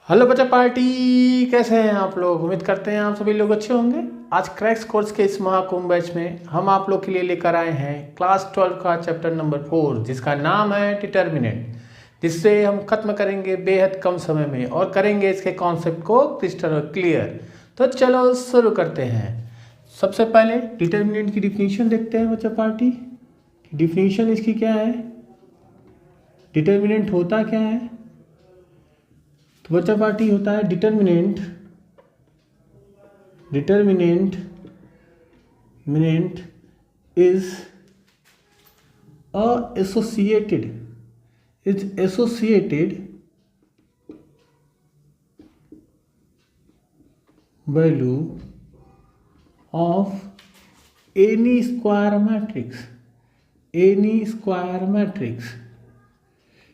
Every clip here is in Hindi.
हेलो बच्चा पार्टी, कैसे हैं आप लोग। उम्मीद करते हैं आप सभी लोग अच्छे होंगे। आज क्रैक्स कोर्स के इस महाकुंभ बैच में हम आप लोग के लिए लेकर आए हैं क्लास 12 का चैप्टर नंबर 4 जिसका नाम है डिटर्मिनेंट, जिससे हम खत्म करेंगे बेहद कम समय में और करेंगे इसके कॉन्सेप्ट को क्रिस्टल क्लियर। तो चलो शुरू करते हैं। सबसे पहले डिटर्मिनेंट की डिफिनीशन देखते हैं बच्चा पार्टी। डिफिनीशन इसकी क्या है, डिटर्मिनेंट होता क्या है। तो बच्चा पार्टी होता है determinant is associated value of N E square matrix.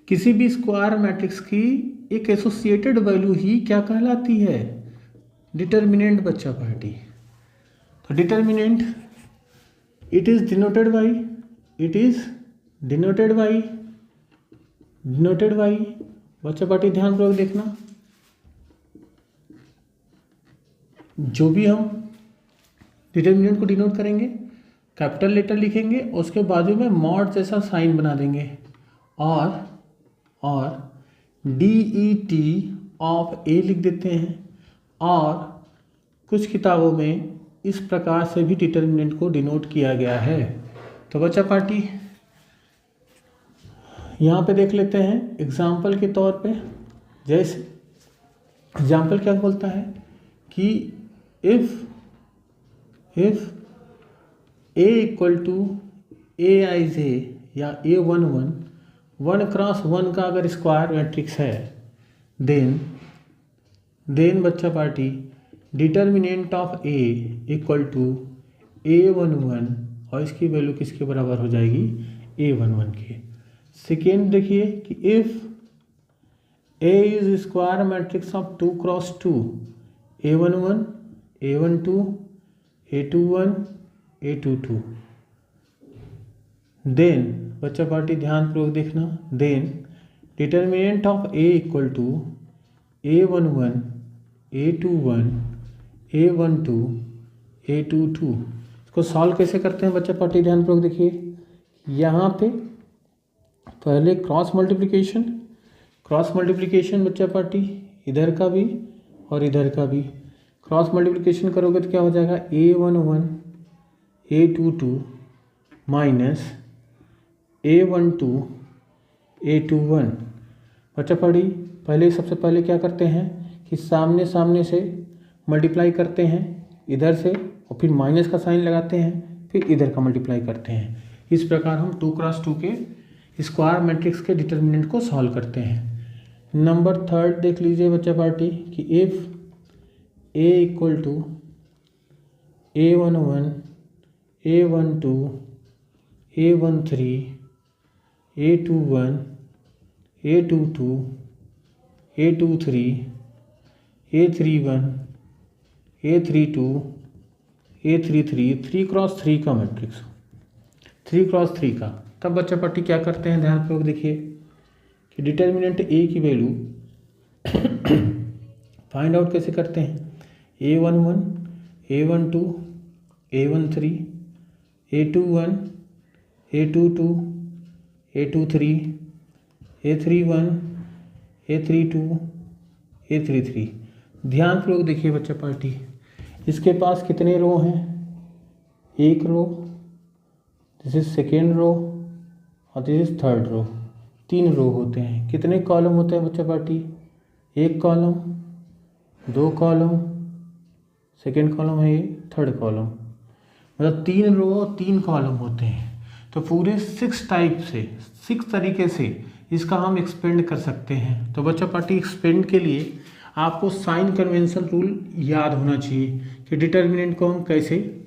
किसी भी स्क्वायर मैट्रिक्स की एक एसोसिएटेड वैल्यू ही क्या कहलाती है, डिटर्मिनेंट बच्चा पार्टी। तो determinant it is denoted by बच्चा पार्टी ध्यान पूर्वक देखना। जो भी हम डिटर्मिनेंट को डिनोट करेंगे कैपिटल लेटर लिखेंगे, उसके बाजू में मॉड जैसा साइन बना देंगे और DET ऑफ ए लिख देते हैं। और कुछ किताबों में इस प्रकार से भी डिटर्मिनेंट को डिनोट किया गया है। तो बच्चा पार्टी यहाँ पे देख लेते हैं एग्जाम्पल के तौर पे। जैसे एग्जाम्पल क्या बोलता है कि if A equal to AIJ या A11 1x1 का अगर स्क्वायर मैट्रिक्स है, देन बच्चा party determinant of A equal to A11 और इसकी वैल्यू किसके बराबर हो जाएगी, A11 के। सेकेंड देखिए कि if A is square matrix of 2x2 A11 A12 A21 A22, then बच्चा पार्टी ध्यान पूर्वक देखना, then determinant of A equal to A11 A21 A12 A22। इसको सॉल्व कैसे करते हैं बच्चा पार्टी ध्यान पूर्वक देखिए। यहाँ पे पहले क्रॉस मल्टीप्लिकेशन बच्चा पार्टी इधर का भी और इधर का भी क्रॉस मल्टीप्लिकेशन करोगे तो क्या हो जाएगा, A11 A22 minus A12 A21। बच्चा पढ़ी पहले सबसे पहले क्या करते हैं कि सामने से मल्टीप्लाई करते हैं इधर से और फिर माइनस का साइन लगाते हैं, फिर इधर का मल्टीप्लाई करते हैं। इस प्रकार हम 2x2 के स्क्वायर मैट्रिक्स के डिटर्मिनेंट को सॉल्व करते हैं। नंबर थर्ड देख लीजिए बच्चा पार्टी कि if A equal to A11 A12 A13 A21 A22 A23 A31 A32 A33 3x3 का मैट्रिक्स 3x3 का। तब बच्चा पट्टी क्या करते हैं ध्यान पूर्वक देखिए कि डिटर्मिनेंट A की वैल्यू फाइंड आउट कैसे करते हैं। A11 A12 A13 A21 A22 A23 A31 A32 A33। ध्यान पूर्वक देखिए बच्चा पार्टी, इसके पास कितने रो हैं, एक रो, दिस इज सेकेंड रो और दिस इज थर्ड रो। 3 रो होते हैं। कितने कॉलम होते हैं बच्चा पार्टी, एक कॉलम, 2 कॉलम, सेकेंड कॉलम है ये, थर्ड कॉलम, मतलब 3 रो और 3 कॉलम होते हैं। तो पूरे 6 तरीके से इसका हम एक्सपेंड कर सकते हैं। तो बच्चा पार्टी एक्सपेंड के लिए आपको साइन कन्वेंशन रूल याद होना चाहिए कि डिटर्मिनेंट को हम कैसे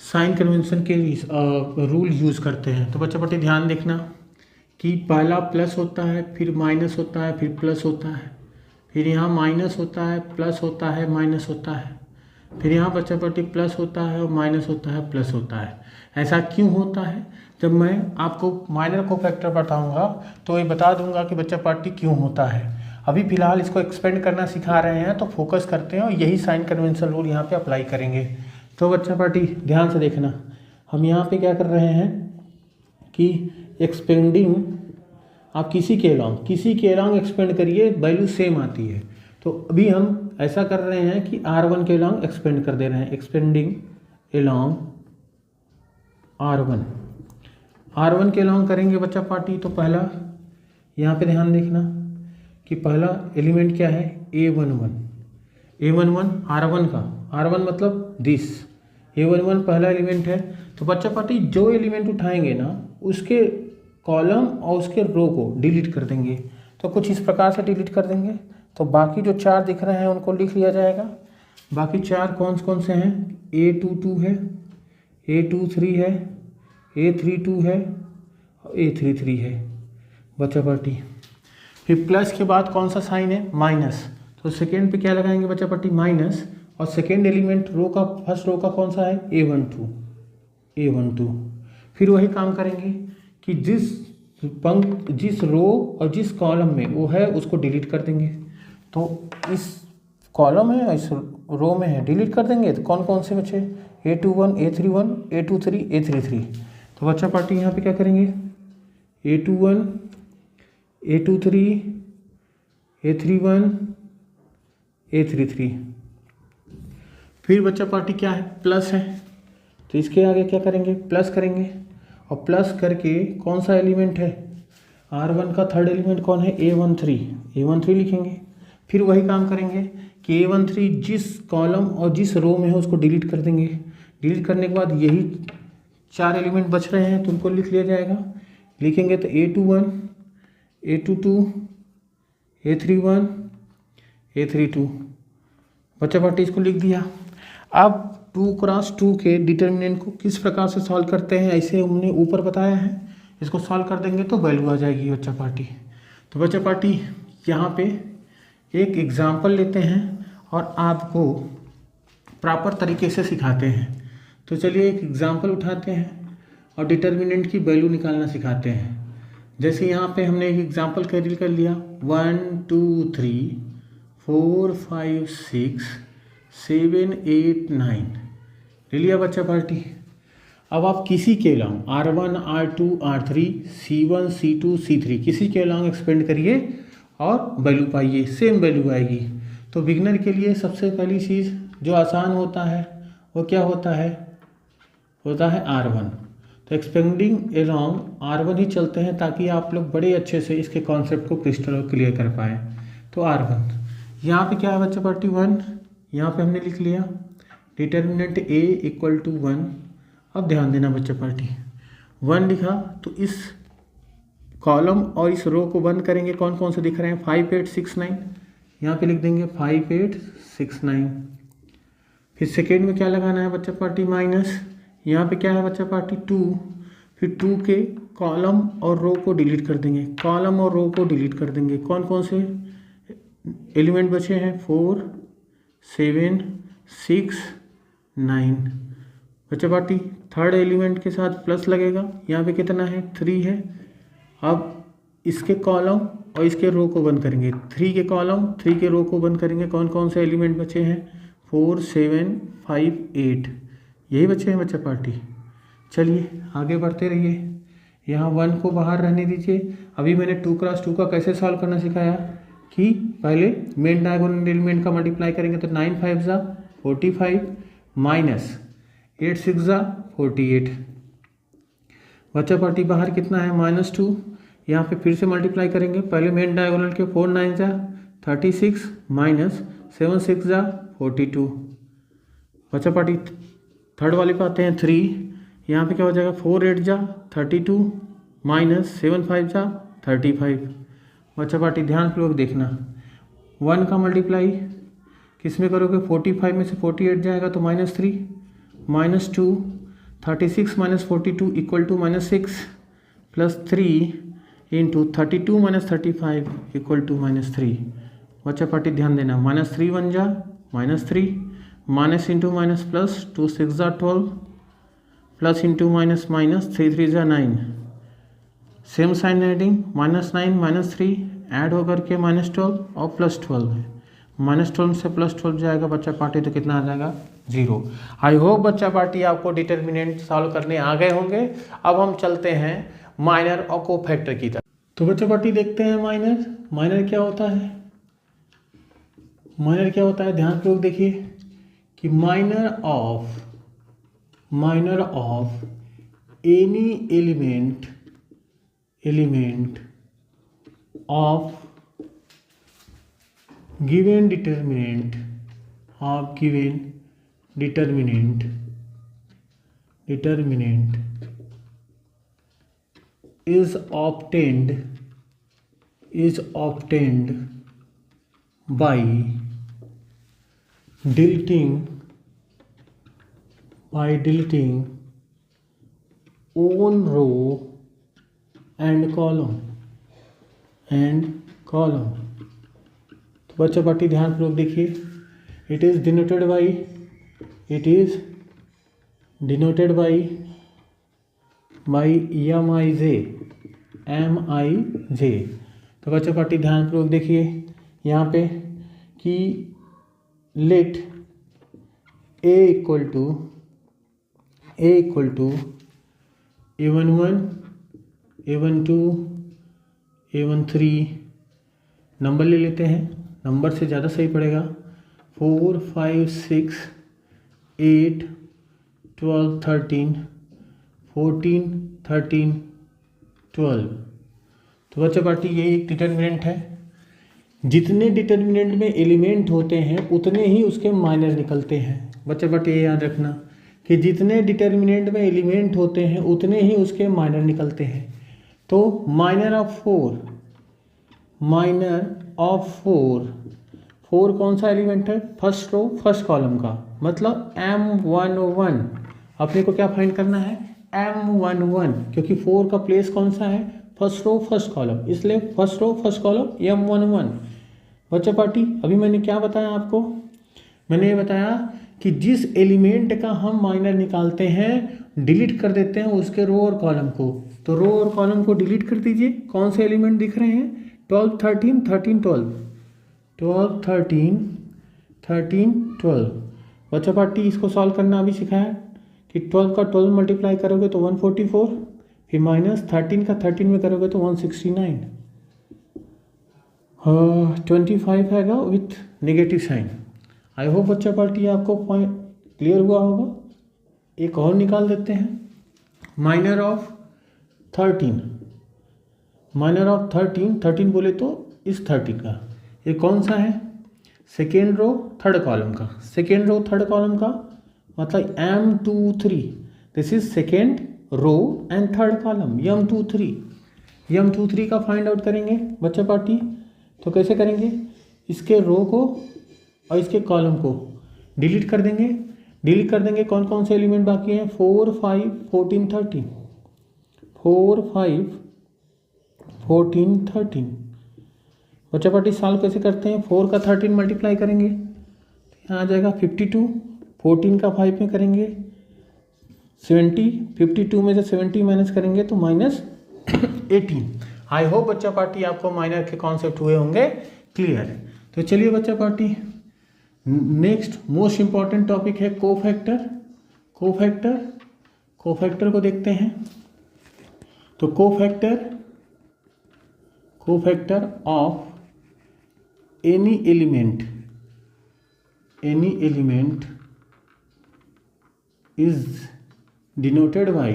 साइन कन्वेंशन के रूल यूज़ करते हैं। तो बच्चा पार्टी ध्यान देखना कि पहला प्लस होता है, फिर माइनस होता है, फिर प्लस होता है, फिर यहाँ माइनस होता है, प्लस होता है, माइनस होता है, फिर यहाँ बच्चा पार्टी प्लस होता है और माइनस होता है, प्लस होता है। ऐसा क्यों होता है, जब मैं आपको माइनर को फैक्टर बताऊंगा तो ये बता दूंगा कि बच्चा पार्टी क्यों होता है। अभी फ़िलहाल इसको एक्सपेंड करना सिखा रहे हैं, तो फोकस करते हैं और यही साइन कन्वेंशन रूल यहाँ पे अप्लाई करेंगे। तो बच्चा पार्टी ध्यान से देखना, हम यहाँ पे क्या कर रहे हैं कि एक्सपेंडिंग, आप किसी के अलॉन्ग एक्सपेंड करिए, वैल्यू सेम आती है। तो अभी हम ऐसा कर रहे हैं कि R1 के अलॉन्ग एक्सपेंड कर दे रहे हैं, एक्सपेंडिंग अलॉन्ग R1 के अलॉन्ग करेंगे बच्चा पार्टी। तो पहला यहाँ पे ध्यान देखना कि पहला एलिमेंट क्या है, A11 R1 का, R1 मतलब दिस, A11 पहला एलिमेंट है। तो बच्चा पार्टी जो एलिमेंट उठाएंगे ना, उसके कॉलम और उसके रो को डिलीट कर देंगे। तो कुछ इस प्रकार से डिलीट कर देंगे। तो बाकी जो 4 दिख रहे हैं उनको लिख लिया जाएगा। बाकी 4 कौन से हैं, A22 है, A23 है, A32 है, A33 है बच्चा पार्टी। फिर प्लस के बाद कौन सा साइन है, माइनस। तो सेकेंड पे क्या लगाएंगे बच्चा पार्टी, माइनस। और सेकेंड एलिमेंट रो का, फर्स्ट रो का कौन सा है, A12। फिर वही काम करेंगे कि जिस रो और जिस कॉलम में वो है उसको डिलीट कर देंगे। तो इस कॉलम है, इस रो में है, डिलीट कर देंगे। तो कौन से बचे, A21, A31, A23, A33। तो बच्चा पार्टी यहाँ पे क्या करेंगे, A21, A23, A31, A33। फिर बच्चा पार्टी क्या है, प्लस है। तो इसके आगे क्या करेंगे, प्लस करेंगे। और प्लस करके कौन सा एलिमेंट है, R1 का थर्ड एलिमेंट कौन है, A13 लिखेंगे। फिर वही काम करेंगे कि A13 जिस कॉलम और जिस रो में है उसको डिलीट कर देंगे। डिलीट करने के बाद यही 4 एलिमेंट बच रहे हैं, तो उनको लिख लिया जाएगा। लिखेंगे तो A21, A22, A31, A32। बच्चा पार्टी इसको लिख दिया। अब 2x2 के डिटर्मिनेंट को किस प्रकार से सॉल्व करते हैं, ऐसे हमने ऊपर बताया है। इसको सॉल्व कर देंगे तो वैल्यू आ जाएगी बच्चा पार्टी। तो बच्चा पार्टी यहाँ पे एक एग्जाम्पल लेते हैं और आपको प्रॉपर तरीके से सिखाते हैं। तो चलिए एक एग्जाम्पल उठाते हैं और डिटर्मिनेंट की वैल्यू निकालना सिखाते हैं। जैसे यहाँ पे हमने एक एग्जाम्पल कैरी कर लिया, 1 2 3 4 5 6 7 8 9 ले लिया बच्चा पार्टी। अब आप किसी के along R1, R2, R3, C1, C2, C3 किसी के अलॉन्ग एक्सपेंड करिए और वैल्यू पाइए, सेम वैल्यू आएगी। तो बिगनर के लिए सबसे पहली चीज़ जो आसान होता है वो क्या होता है R1। तो एक्सपेंडिंग अलॉन्ग R1 ही चलते हैं ताकि आप लोग बड़े अच्छे से इसके कॉन्सेप्ट को क्रिस्टल क्लियर कर पाएँ। तो R1 यहाँ पे क्या है बच्चा पार्टी, 1। यहाँ पे हमने लिख लिया डिटर्मिनेंट A = 1। अब ध्यान देना बच्चा पार्टी, 1 लिखा तो इस कॉलम और इस रो को बंद करेंगे। कौन से दिख रहे हैं, 5 8 6 9। यहाँ पे लिख देंगे 5 8 6 9। फिर सेकेंड में क्या लगाना है बच्चा पार्टी, माइनस। यहाँ पे क्या है बच्चा पार्टी, 2। फिर 2 के कॉलम और रो को डिलीट कर देंगे, कॉलम और रो को डिलीट कर देंगे। कौन से एलिमेंट बचे हैं, 4 7 6 9। बच्चा पार्टी थर्ड एलिमेंट के साथ प्लस लगेगा। यहाँ पे कितना है, 3 है। अब इसके कॉलम और इसके रो को बंद करेंगे, 3 के कॉलम 3 के रो को बंद करेंगे। कौन से एलिमेंट बचे हैं, 4 7 5 8 यही बचे हैं बच्चा पार्टी। चलिए आगे बढ़ते रहिए। यहाँ 1 को बाहर रहने दीजिए। अभी मैंने 2x2 का कैसे सॉल्व करना सिखाया कि पहले मेन डायगोनल एलिमेंट का मल्टीप्लाई करेंगे तो 9 5 ज़ा 45 माइनस 8 6 ज़ा 48। बच्चा पार्टी बाहर कितना है, -2। यहाँ पे फिर से मल्टीप्लाई करेंगे, पहले मेन डायगोनल के 4 9 ज़ा 36 माइनस 7 6 ज़ा 42। बच्चा पार्टी थर्ड वाले पे आते हैं, 3। यहाँ पे क्या हो जाएगा, 4 8 ज़ा 32 माइनस 7 5 ज़ा 35। बच्चा पार्टी ध्यान पूर्वक देखना, 1 का मल्टीप्लाई किस में करोगे, 45 में से 48 जाएगा तो -3 -2 36 माइनस 42 = -6 प्लस 3 इंटू 32 माइनस 35 = -3। बच्चा पार्टी ध्यान देना, -3 1 जा -3 माइनस इंटू माइनस प्लस 2 6 ज़ा 12 प्लस इंटू माइनस 3 3 ज़ा 9। सेम साइन एडिंग, -9 -3 ऐड होकर के -12 और +12 है, -12 से +12 जाएगा बच्चा पार्टी तो कितना आ जाएगा 0। आई होप बच्चा पार्टी आपको डिटर्मिनेंट सॉल्व करने आ गए होंगे। अब हम चलते हैं माइनर और कोफैक्टर की तरफ। तो बच्चा पार्टी देखते हैं माइनर क्या होता है। माइनर क्या होता है, ध्यान पूर्वक देखिए कि minor of any element of given determinant is obtained by deleting own row and column। तो बच्चा पार्टी ध्यान पूर्वक देखिए, it is denoted by MIJ। तो बच्चा पार्टी ध्यान पूर्वक देखिए यहाँ पे कि let A equal to A11 A12 A13 number ले लेते हैं, नंबर से ज़्यादा सही पड़ेगा। 4 5 6 8 12 13 14 13 12। तो बच्चा पार्टी ये एक डिटर्मिनेंट है। जितने डिटर्मिनेंट में एलिमेंट होते हैं उतने ही उसके माइनर निकलते हैं। बच्चा पार्टी ये याद रखना कि जितने डिटर्मिनेंट में एलिमेंट होते हैं उतने ही उसके माइनर निकलते हैं। तो माइनर ऑफ 4 कौन सा एलिमेंट है, फर्स्ट रो फर्स्ट कॉलम का, मतलब M11। अपने को क्या फाइंड करना है, M11, क्योंकि 4 का प्लेस कौन सा है, फर्स्ट रो फर्स्ट कॉलम, इसलिए first row first column M11। बच्चा पार्टी अभी मैंने क्या बताया आपको, मैंने ये बताया कि जिस एलिमेंट का हम माइनर निकालते हैं डिलीट कर देते हैं उसके रो और कॉलम को। तो रो और कॉलम को डिलीट कर दीजिए। कौन से एलिमेंट दिख रहे हैं, 12 13 13 12 12 13 13 12। बच्चा पार्टी इसको सॉल्व करना अभी सिखाया कि 12 का 12 मल्टीप्लाई करोगे तो 144, फिर -13 का 13 में करोगे तो 169, 25 आएगा with negative sign. I hope बच्चा पार्टी आपको पॉइंट क्लियर हुआ होगा। एक और निकाल देते हैं, माइनर ऑफ 13 बोले तो इस 13 का, ये कौन सा है, सेकेंड रो थर्ड कॉलम का, मतलब M23। This is second row and third column M23 का फाइंड आउट करेंगे बच्चा पार्टी। तो कैसे करेंगे, इसके रो को और इसके कॉलम को डिलीट कर देंगे। कौन कौन से एलिमेंट बाकी हैं, 4 5 14 13 4 5 14 13। बच्चा पार्टी सॉल्व कैसे करते हैं, 4 का 13 मल्टीप्लाई करेंगे तो यहाँ आ जाएगा 52, 14 का 5 में करेंगे 70, 52 में से 70 माइनस करेंगे तो -18। आई होप बच्चा पार्टी आपको माइनर के कॉन्सेप्ट हुए होंगे क्लियर। तो चलिए बच्चा party next most important topic है कोफैक्टर को देखते हैं। तो cofactor of any element is denoted by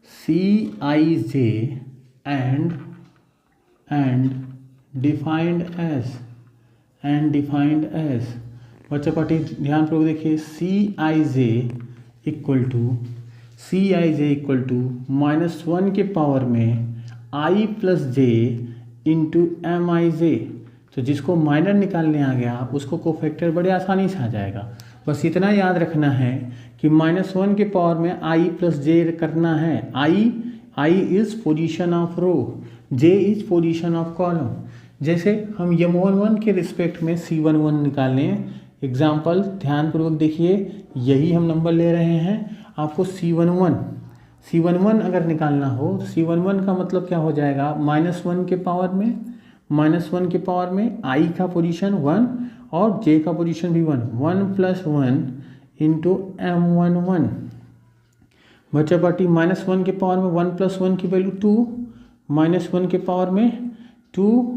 Cij and defined as बच्चा पार्टी ध्यान पूर्वक देखिए, Cij इक्वल टू -1 के पावर में i plus j into Mij। तो जिसको माइनर निकालने आ गया उसको कोफैक्टर बड़े आसानी से आ जाएगा। बस इतना याद रखना है कि -1 के पावर में i प्लस j करना है। i is position of row, j is position of column. जैसे हम M11 के रिस्पेक्ट में C11 निकालें, एग्जाम्पल ध्यानपूर्वक देखिए, यही हम नंबर ले रहे हैं, आपको C11 C11 अगर निकालना हो तो C11 का मतलब क्या हो जाएगा, -1 के पावर में I का पोजीशन 1 और J का पोजीशन भी 1, 1 + 1 इंटू M11। बच्चा पार्टी -1 के पावर में 1 + 1 की वैल्यू 2, -1 के पावर में 2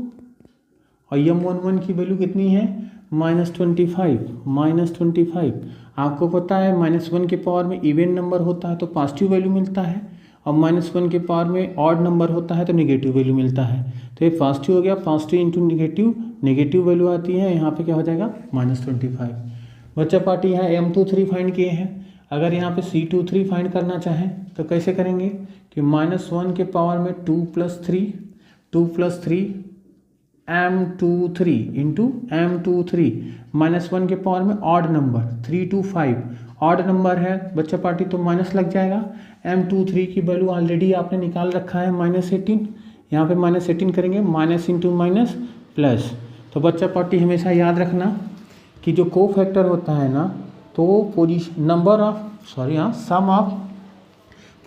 और M11 की वैल्यू कितनी है, -25। आपको पता है -1 के पावर में इवन नंबर होता है तो पॉजिटिव वैल्यू मिलता है, और -1 के पावर में ऑड नंबर होता है तो नेगेटिव वैल्यू मिलता है। तो ये पॉजिटिव हो गया, पॉजिटिव इंटू नेगेटिव वैल्यू आती है, यहाँ पे क्या हो जाएगा -25। बच्चा पार्टी यहाँ M23 फाइंड किए हैं। अगर यहाँ पे C23 फाइंड करना चाहें तो कैसे करेंगे कि -1 के पावर में 2 + 3 M23 इंटू M23, -1 के पावर में odd number 3 to 5 odd number है बच्चा पार्टी तो माइनस लग जाएगा। M23 की वैल्यू ऑलरेडी आपने निकाल रखा है -18, यहाँ पे -18 करेंगे, माइनस इंटू माइनस प्लस। तो बच्चा पार्टी हमेशा याद रखना कि जो को फैक्टर होता है ना, तो sum of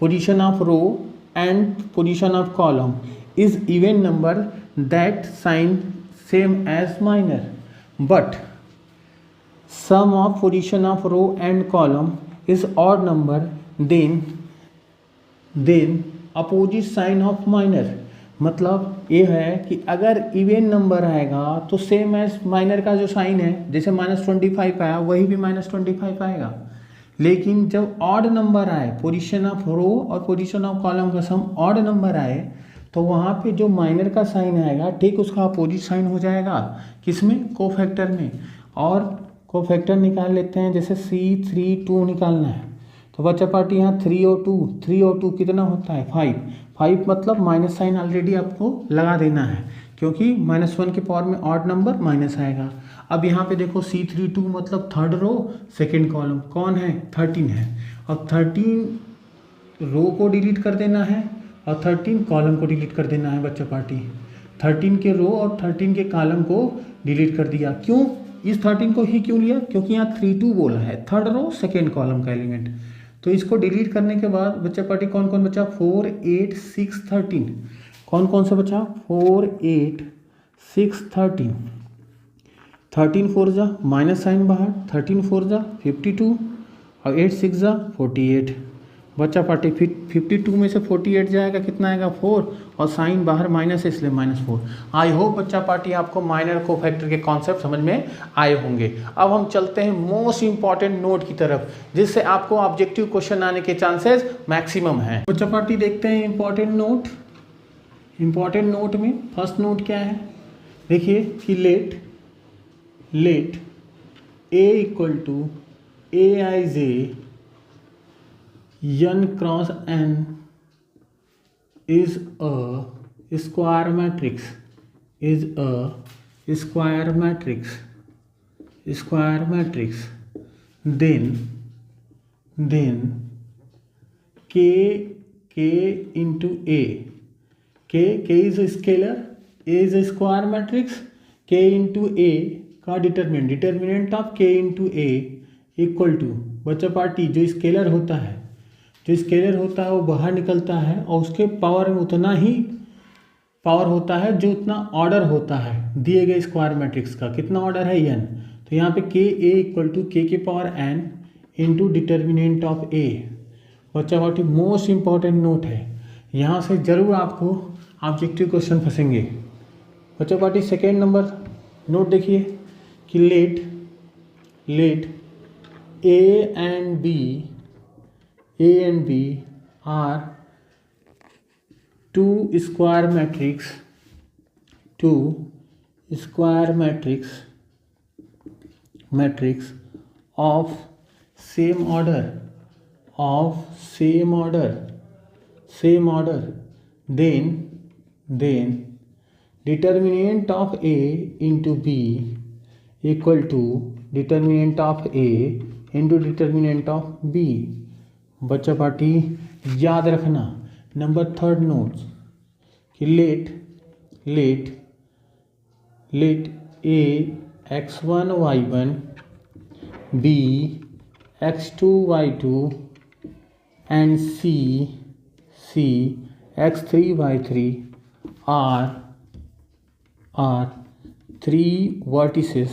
position of row and position of column is even number that sign same as minor, but sum of position of row and column is odd number, then opposite sign of minor। मतलब ये है कि अगर इवन नंबर आएगा तो सेम एज माइनर का जो साइन है, जैसे -25 आया वही भी -25 आएगा। लेकिन जब ऑड नंबर आए, पोजीशन ऑफ रो और पोजीशन ऑफ कॉलम का सम ऑड नंबर आए, तो वहाँ पे जो माइनर का साइन आएगा ठीक उसका अपोजिट साइन हो जाएगा, किसमें, कोफैक्टर में। और कोफैक्टर निकाल लेते हैं, जैसे C32 निकालना है तो बच्चा पार्टी यहाँ 3 और 2 कितना होता है 5 मतलब माइनस साइन ऑलरेडी आपको लगा देना है, क्योंकि -1 के पावर में ऑड नंबर माइनस आएगा। अब यहाँ पे देखो C32 मतलब थर्ड रो सेकेंड कॉलम कौन है, 13 है, और 13 रो को डिलीट कर देना है और 13 कॉलम को डिलीट कर देना है बच्चा पार्टी। 13 के रो और 13 के कॉलम को डिलीट कर दिया। क्यों, इस 13 को ही क्यों लिया, क्योंकि यहाँ 32 बोला है, थर्ड रो सेकेंड कॉलम का एलिमेंट। तो इसको डिलीट करने के बाद बच्चा पार्टी कौन कौन बचा, 4 8 6 13, कौन कौन सा बचा, 4 8 6 13, 13 4 जा माइनस साइन बाहर, 13 4 जा 52 और 8 6 जा 48। बच्चा पार्टी 52 में से 48 जाएगा, कितना आएगा 4, और साइन बाहर माइनस है इसलिए -4। आई होप बच्चा पार्टी आपको माइनर को फैक्टर के कॉन्सेप्ट समझ में आए होंगे। अब हम चलते हैं मोस्ट इंपॉर्टेंट नोट की तरफ, जिससे आपको ऑब्जेक्टिव क्वेश्चन आने के चांसेस मैक्सिमम हैं। बच्चा पार्टी देखते हैं इंपॉर्टेंट नोट। इंपॉर्टेंट नोट में फर्स्ट नोट क्या है, देखिए कि let A = Aij n × n is a square matrix, then k into a, k is a scalar, a is a square matrix, k into a का determinant of k into a equal to, बच्चा पार्टी जो स्केलर होता है वो बाहर निकलता है और उसके पावर में उतना ही पावर होता है जो उतना ऑर्डर होता है दिए गए स्क्वायर मैट्रिक्स का। कितना ऑर्डर है n, तो यहाँ पे ka = k की power n into determinant of a। बच्चा पार्टी मोस्ट इंपॉर्टेंट नोट है, यहाँ से जरूर आपको ऑब्जेक्टिव क्वेश्चन फंसेंगे। बच्चा पार्टी सेकेंड नंबर नोट देखिए कि let A and B are two square matrix of same order, then determinant of A into B equal to determinant of A into determinant of B। बच्चा पार्टी याद रखना नंबर थर्ड नोट्स कि let A x1 y1 B x2 y2 and C C x3 y3 are three vertices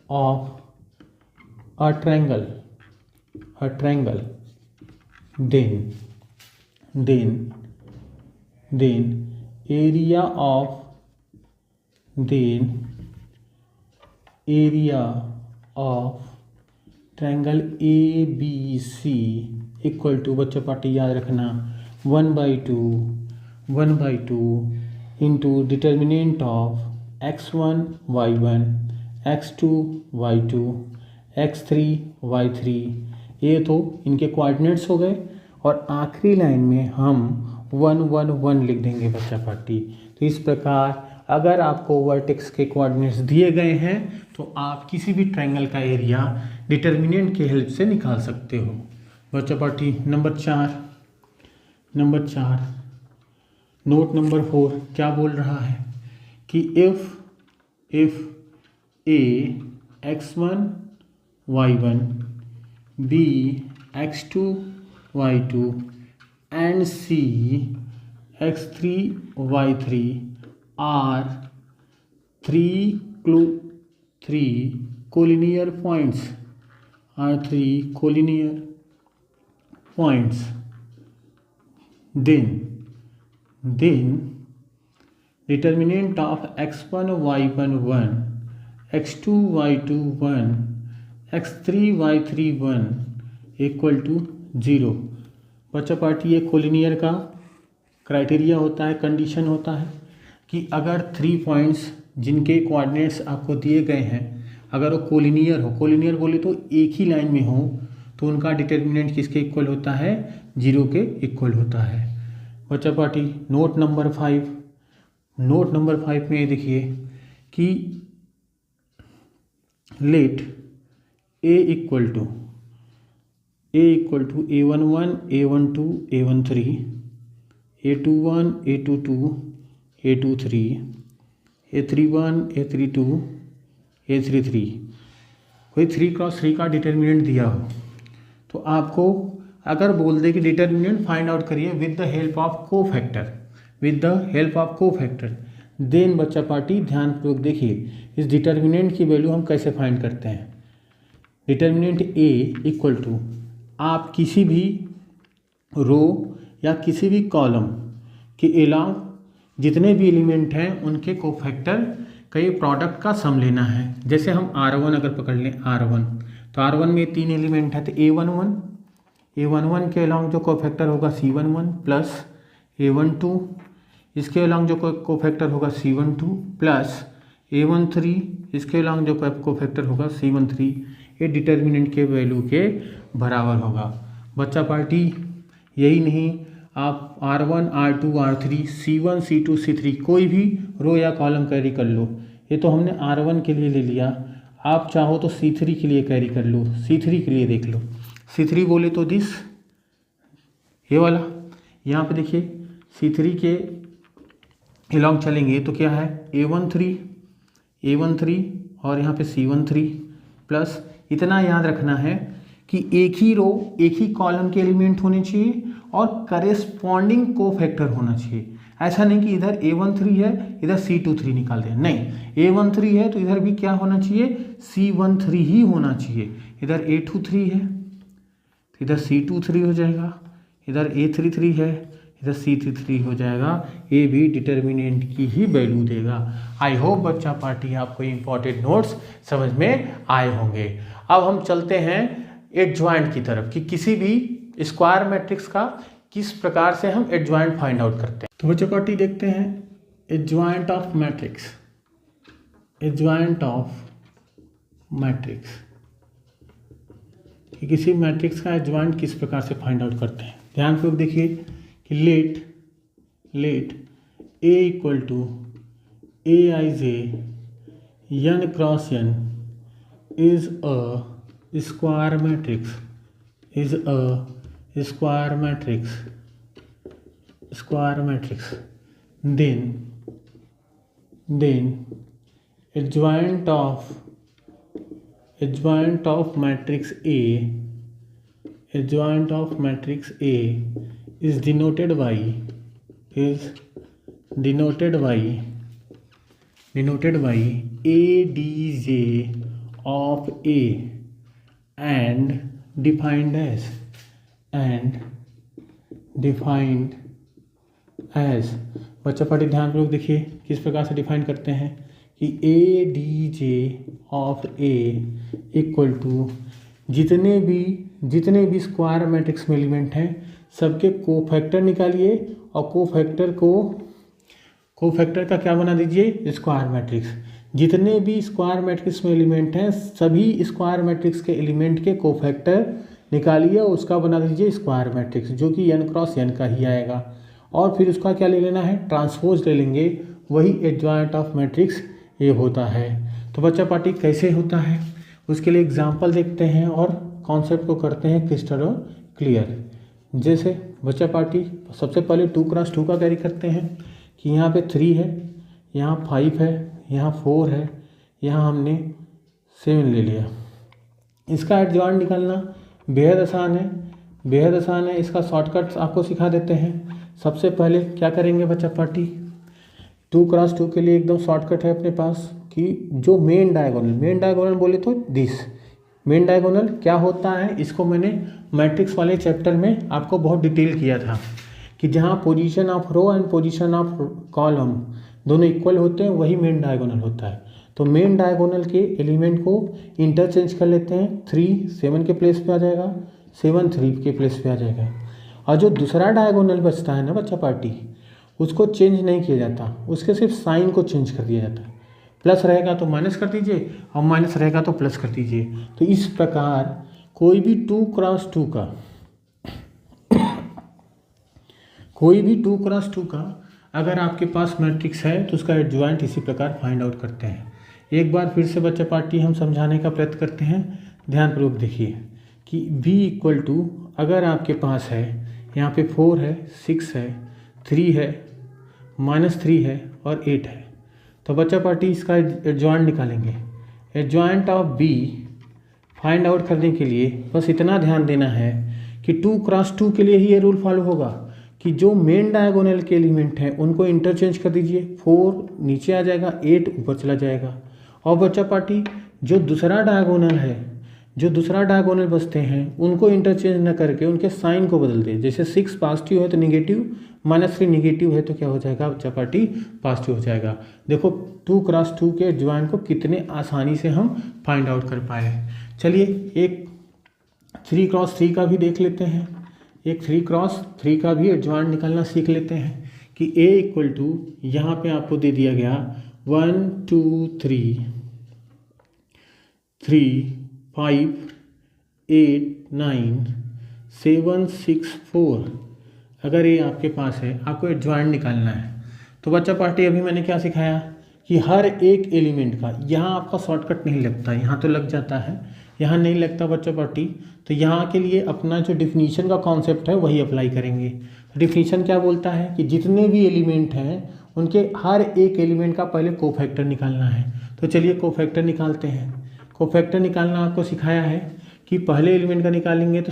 of a triangle, then area of triangle A B C equal to, बच्चों पार्टी याद रखना, 1/2 into determinant of x1 y1 x2 y2 x3 y3। ये तो इनके कोऑर्डिनेट्स हो गए और आखिरी लाइन में हम 1 1 1 लिख देंगे बच्चा पार्टी। तो इस प्रकार अगर आपको वर्टेक्स के कोऑर्डिनेट्स दिए गए हैं तो आप किसी भी ट्रायंगल का एरिया डिटर्मिनेंट के हेल्प से निकाल सकते हो। बच्चा पार्टी नंबर 4 नोट नंबर 4 क्या बोल रहा है कि if A x1 y1 b x2 y2 and c x3 y3 are three collinear points, then determinant of x1 y1 1 x2 y2 1 x3 y3 1 equal to 0। बच्चा पार्टी ये कोलिनियर का क्राइटेरिया होता है, कंडीशन होता है कि अगर 3 पॉइंट्स जिनके कोऑर्डिनेट्स आपको दिए गए हैं अगर वो कोलिनियर बोले तो एक ही लाइन में हो तो उनका डिटर्मिनेंट किसके इक्वल होता है, 0 के इक्वल होता है। बच्चा पार्टी नोट नंबर 5 में देखिए कि late A equal to a11 a12 a13 a21 a22 a23 a31 a32 a33 कोई 3x3 का डिटर्मिनेंट दिया हो तो आपको अगर बोल दे कि डिटर्मिनेंट फाइंड आउट करिए with the help of cofactor, then बच्चा पार्टी ध्यानपूर्वक देखिए इस डिटर्मिनेंट की वैल्यू हम कैसे फाइंड करते हैं। डिटर्मिनेंट ए इक्वल टू आप किसी भी रो या किसी भी कॉलम के अलावा जितने भी एलिमेंट हैं उनके कोफैक्टर का ये प्रोडक्ट का सम लेना है। जैसे हम R1 अगर पकड़ लें R1 तो R1 में 3 एलिमेंट है तो A11 के अलावा जो कोफैक्टर होगा C11 प्लस A12, इसके अलावा जो कोफैक्टर होगा C12 प्लस A13, इसके अलावा जो कोफैक्टर होगा C13, ये डिटर्मिनेंट के वैल्यू के बराबर होगा। बच्चा पार्टी यही नहीं, आप R1 R2 R3 C1 C2 C3 कोई भी रो या कॉलम कैरी कर लो। ये तो हमने R1 के लिए ले लिया, आप चाहो तो C3 के लिए कैरी कर लो। C3 के लिए देख लो, C3 बोले तो दिस ये वाला, यहाँ पे देखिए C3 के अलॉन्ग चलेंगे तो क्या है A13 और यहाँ पे C13 प्लस इतना याद रखना है कि एक ही रो एक ही कॉलम के एलिमेंट होने चाहिए और करेस्पॉन्डिंग कोफैक्टर होना चाहिए। ऐसा नहीं कि इधर A13 है इधर C23 निकाल दें, नहीं, A13 है तो इधर भी क्या होना चाहिए, C13 ही होना चाहिए। इधर A23 है तो इधर C23 हो जाएगा, इधर A33 है इधर C33 हो जाएगा। ये भी डिटर्मिनेंट की ही वैल्यू देगा। आई होप बच्चा पार्टी आपको इंपॉर्टेंट नोट्स समझ में आए होंगे। अब हम चलते हैं एडजॉइंट की तरफ कि किसी भी स्क्वायर मैट्रिक्स का किस प्रकार से हम एडजॉइंट फाइंड आउट करते हैं। तो बच्चों पार्टी देखते हैं एडजॉइंट ऑफ मैट्रिक्स कि किसी मैट्रिक्स का एडजॉइंट किस प्रकार से फाइंड आउट करते हैं। ध्यानपूर्वक देखिए कि let A equal to Aij n cross n is a square matrix, then adjoint of adjoint of matrix A is denoted by ADJ of A and defined as बच्चा पार्टी ध्यानपूर्वक देखिए किस प्रकार से डिफाइन करते हैं कि ADJ of A equal to जितने भी स्क्वायर मैट्रिक्स में एलिमेंट हैं सबके कोफैक्टर निकालिए और कोफैक्टर का क्या बना दीजिए, स्क्वायर मैट्रिक्स। जितने भी स्क्वायर मैट्रिक्स में एलिमेंट हैं सभी स्क्वायर मैट्रिक्स के एलिमेंट के कोफैक्टर निकालिए और उसका बना दीजिए स्क्वायर मैट्रिक्स, जो कि n क्रॉस n का ही आएगा। और फिर उसका क्या ले लेना है, ट्रांसपोज ले लेंगे, वही एडजॉइंट ऑफ मैट्रिक्स ये होता है। तो बच्चा पार्टी कैसे होता है उसके लिए एग्जाम्पल देखते हैं और कॉन्सेप्ट को करते हैं क्रिस्टल और क्लियर। जैसे बच्चा पार्टी सबसे पहले 2x2 का कैरी करते हैं कि यहाँ पे 3 है, यहाँ 5 है, यहाँ 4 है, यहाँ हमने 7 ले लिया। इसका एडजॉइंट निकालना बेहद आसान है। इसका शॉर्टकट आपको सिखा देते हैं। सबसे पहले क्या करेंगे बच्चा पार्टी, 2x2 के लिए एकदम शॉर्टकट है अपने पास कि जो मेन डायगोनल बोले तो दिस मेन डायगोनल क्या होता है, इसको मैंने मैट्रिक्स वाले चैप्टर में आपको बहुत डिटेल किया था कि जहाँ position of row and position of column दोनों इक्वल होते हैं वही मेन डायगोनल होता है। तो मेन डायगोनल के एलिमेंट को इंटरचेंज कर लेते हैं। 3 7 के प्लेस पे आ जाएगा, 7 3 के प्लेस पे आ जाएगा। और जो दूसरा डायगोनल बचता है ना बच्चा पार्टी, उसको चेंज नहीं किया जाता, उसके सिर्फ साइन को चेंज कर दिया जाता है। प्लस रहेगा तो माइनस कर दीजिए और माइनस रहेगा तो प्लस कर दीजिए। तो इस प्रकार कोई भी 2x2 का अगर आपके पास मैट्रिक्स है तो उसका एडजॉइंट इसी प्रकार फाइंड आउट करते हैं। एक बार फिर से बच्चा पार्टी हम समझाने का प्रयत्न करते हैं, ध्यानपूर्वक देखिए कि V इक्वल टू अगर आपके पास है यहाँ पे 4 है, 6 है, 3 है, -3 है और 8 है, तो बच्चा पार्टी इसका एडजॉइंट निकालेंगे। Adjoint of B find out करने के लिए बस इतना ध्यान देना है कि 2x2 के लिए ही ये रूल फॉलो होगा कि जो मेन डायगोनल के एलिमेंट हैं उनको इंटरचेंज कर दीजिए। 4 नीचे आ जाएगा, 8 ऊपर चला जाएगा। और बच्चा पार्टी जो दूसरा डायगोनल बचते हैं उनको इंटरचेंज न करके उनके साइन को बदल दे। जैसे 6 पॉजिटिव है तो निगेटिव, -3 निगेटिव है तो क्या हो जाएगा बच्चा पार्टी, पॉजिटिव हो जाएगा। देखो 2x2 के एडजॉइंट को कितने आसानी से हम फाइंड आउट कर पाए। चलिए एक 3x3 का भी देख लेते हैं। एक 3x3 का भी एडजॉइंट निकालना सीख लेते हैं कि A इक्वल टू यहाँ पे आपको दे दिया गया 1 2 3 5 8 9 7 6 4। अगर ये आपके पास है, आपको एडजॉइंट निकालना है। तो बच्चा पार्टी अभी मैंने क्या सिखाया कि हर एक एलिमेंट का यहाँ आपका शॉर्टकट नहीं लगता, यहाँ तो लग जाता है, यहाँ नहीं लगता बच्चा पार्टी। तो यहाँ के लिए अपना जो डिफिनीशन का कॉन्सेप्ट है वही अप्लाई करेंगे। तो डिफिनीशन क्या बोलता है कि जितने भी एलिमेंट हैं उनके हर एक एलिमेंट का पहले कोफैक्टर निकालना है। तो चलिए कोफैक्टर निकालते हैं। कोफैक्टर निकालना आपको सिखाया है कि पहले एलिमेंट का निकालेंगे तो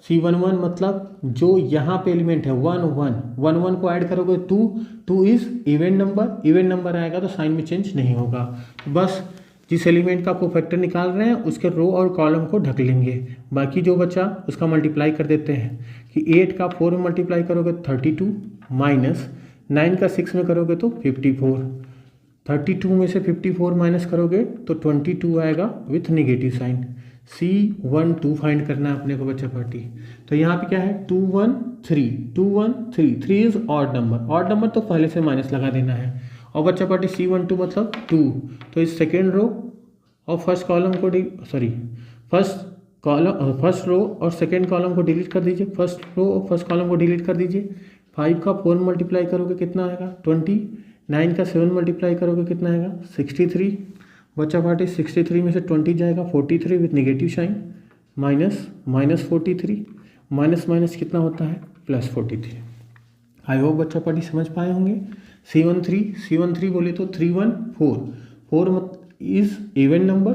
C11 मतलब जो यहाँ पे एलिमेंट है 1 को ऐड करोगे 2 इज इवन नंबर आएगा तो साइन में चेंज नहीं होगा। बस जिस एलिमेंट का कोफैक्टर निकाल रहे हैं उसके रो और कॉलम को ढक लेंगे। बाकी जो बचा उसका मल्टीप्लाई कर देते हैं कि 8 का 4 में मल्टीप्लाई करोगे 32 माइनस 9 का 6 में करोगे तो 54। 32 में से 54 माइनस करोगे तो 22 आएगा with negative sign. C12 find करना है अपने को बच्चा पार्टी। तो यहाँ पे क्या है 2 1 3 3 इज ऑड नंबर तो पहले से माइनस लगा देना है। और बच्चा पार्टी C12 मतलब 2, तो इस सेकेंड रो और फर्स्ट रो और सेकेंड कॉलम को डिलीट कर दीजिए। फर्स्ट रो और फर्स्ट कॉलम को डिलीट कर दीजिए। 5 का 4 मल्टीप्लाई करोगे कितना आएगा 20, 9 का 7 मल्टीप्लाई करोगे कितना आएगा 63। बच्चा पार्टी 63 में से 20 जाएगा 43 with negative sign, minus 43, minus कितना होता है +43। आई होप बच्चा पार्टी समझ पाए होंगे। C13 बोले तो 3 1 4 इज इवन नंबर,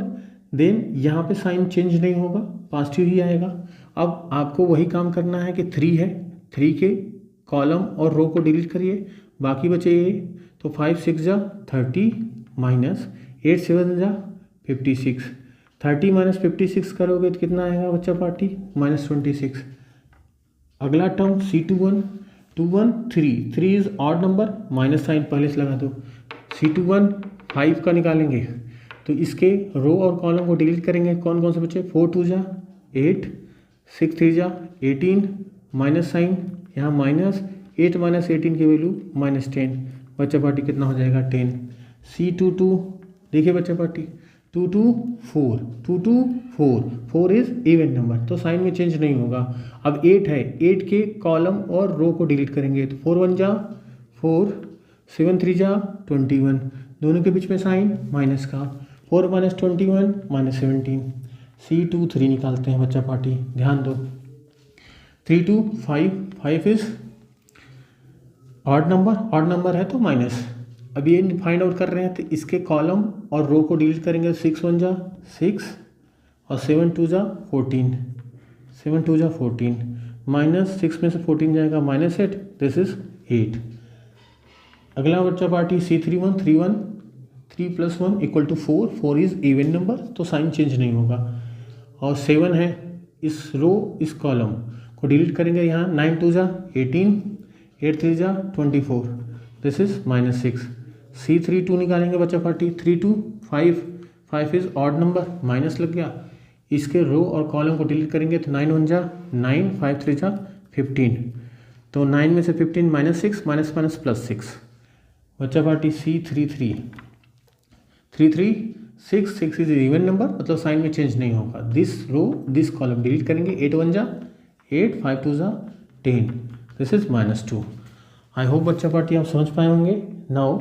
देन यहाँ पे साइन चेंज नहीं होगा, पॉजिटिव ही आएगा। अब आपको वही काम करना है कि 3 है, 3 के कॉलम और रो को डिलीट करिए, बाकी बचे ये। तो 5 6 जा 30 माइनस 8 7 जा 56, 30 माइनस 56 करोगे तो कितना आएगा बच्चा पार्टी, -26। अगला term C21 21 3 3 is odd number, minus sign पहले से लगा दो। C21 5 का निकालेंगे तो इसके रो और कॉलम को डिलीट करेंगे, कौन कौन से बचे, 4 2 जा 8 6 3 जा 18, माइनस साइन यहाँ माइनस, 8 माइनस 18 की वैल्यू -10, बच्चा पार्टी कितना हो जाएगा 10। C22 देखिए बच्चा पार्टी 2 2 4 2 2 4 4 इज इवन नंबर, तो साइन में चेंज नहीं होगा। अब 8 है, 8 के कॉलम और रो को डिलीट करेंगे तो 4 1 जा 4 7 3 जा 21, दोनों के बीच में साइन माइनस का, 4 माइनस 21 -17। C23 निकालते हैं बच्चा पार्टी, ध्यान दो। 3 2 5 5 इज ऑड नंबर है तो माइनस। अब ये फाइंड आउट कर रहे हैं तो इसके कॉलम और रो को डिलीट करेंगे, 6 1 जा 6 और 7 2 जा 14, 7 2 जा 14, माइनस 6 में से 14 जाएगा -8, दिस इज 8। अगला बच्चा party C31 31 3 + 1 = 4 4 is even number, तो साइन चेंज नहीं होगा। और 7 है, इस रो इस कॉलम को डिलीट करेंगे, यहाँ 9 2 जा 18 8 3 जा 24, दिस इज -6। C32 निकालेंगे बच्चा party, 3 2 5 5 is odd number, minus लग गया, इसके रो और कॉलम को डिलीट करेंगे तो 9 1 जा 9 5 3 जा 15, तो 9 में से 15 -6 माइनस +6, बच्चा party C33 3 6 6 is even number, मतलब साइन में चेंज नहीं होगा। This row this column delete करेंगे, 8 1 जा 8 5 2 जा 10, दिस इज -2। आई होप बच्चा पार्टी आप समझ पाए होंगे। नाउ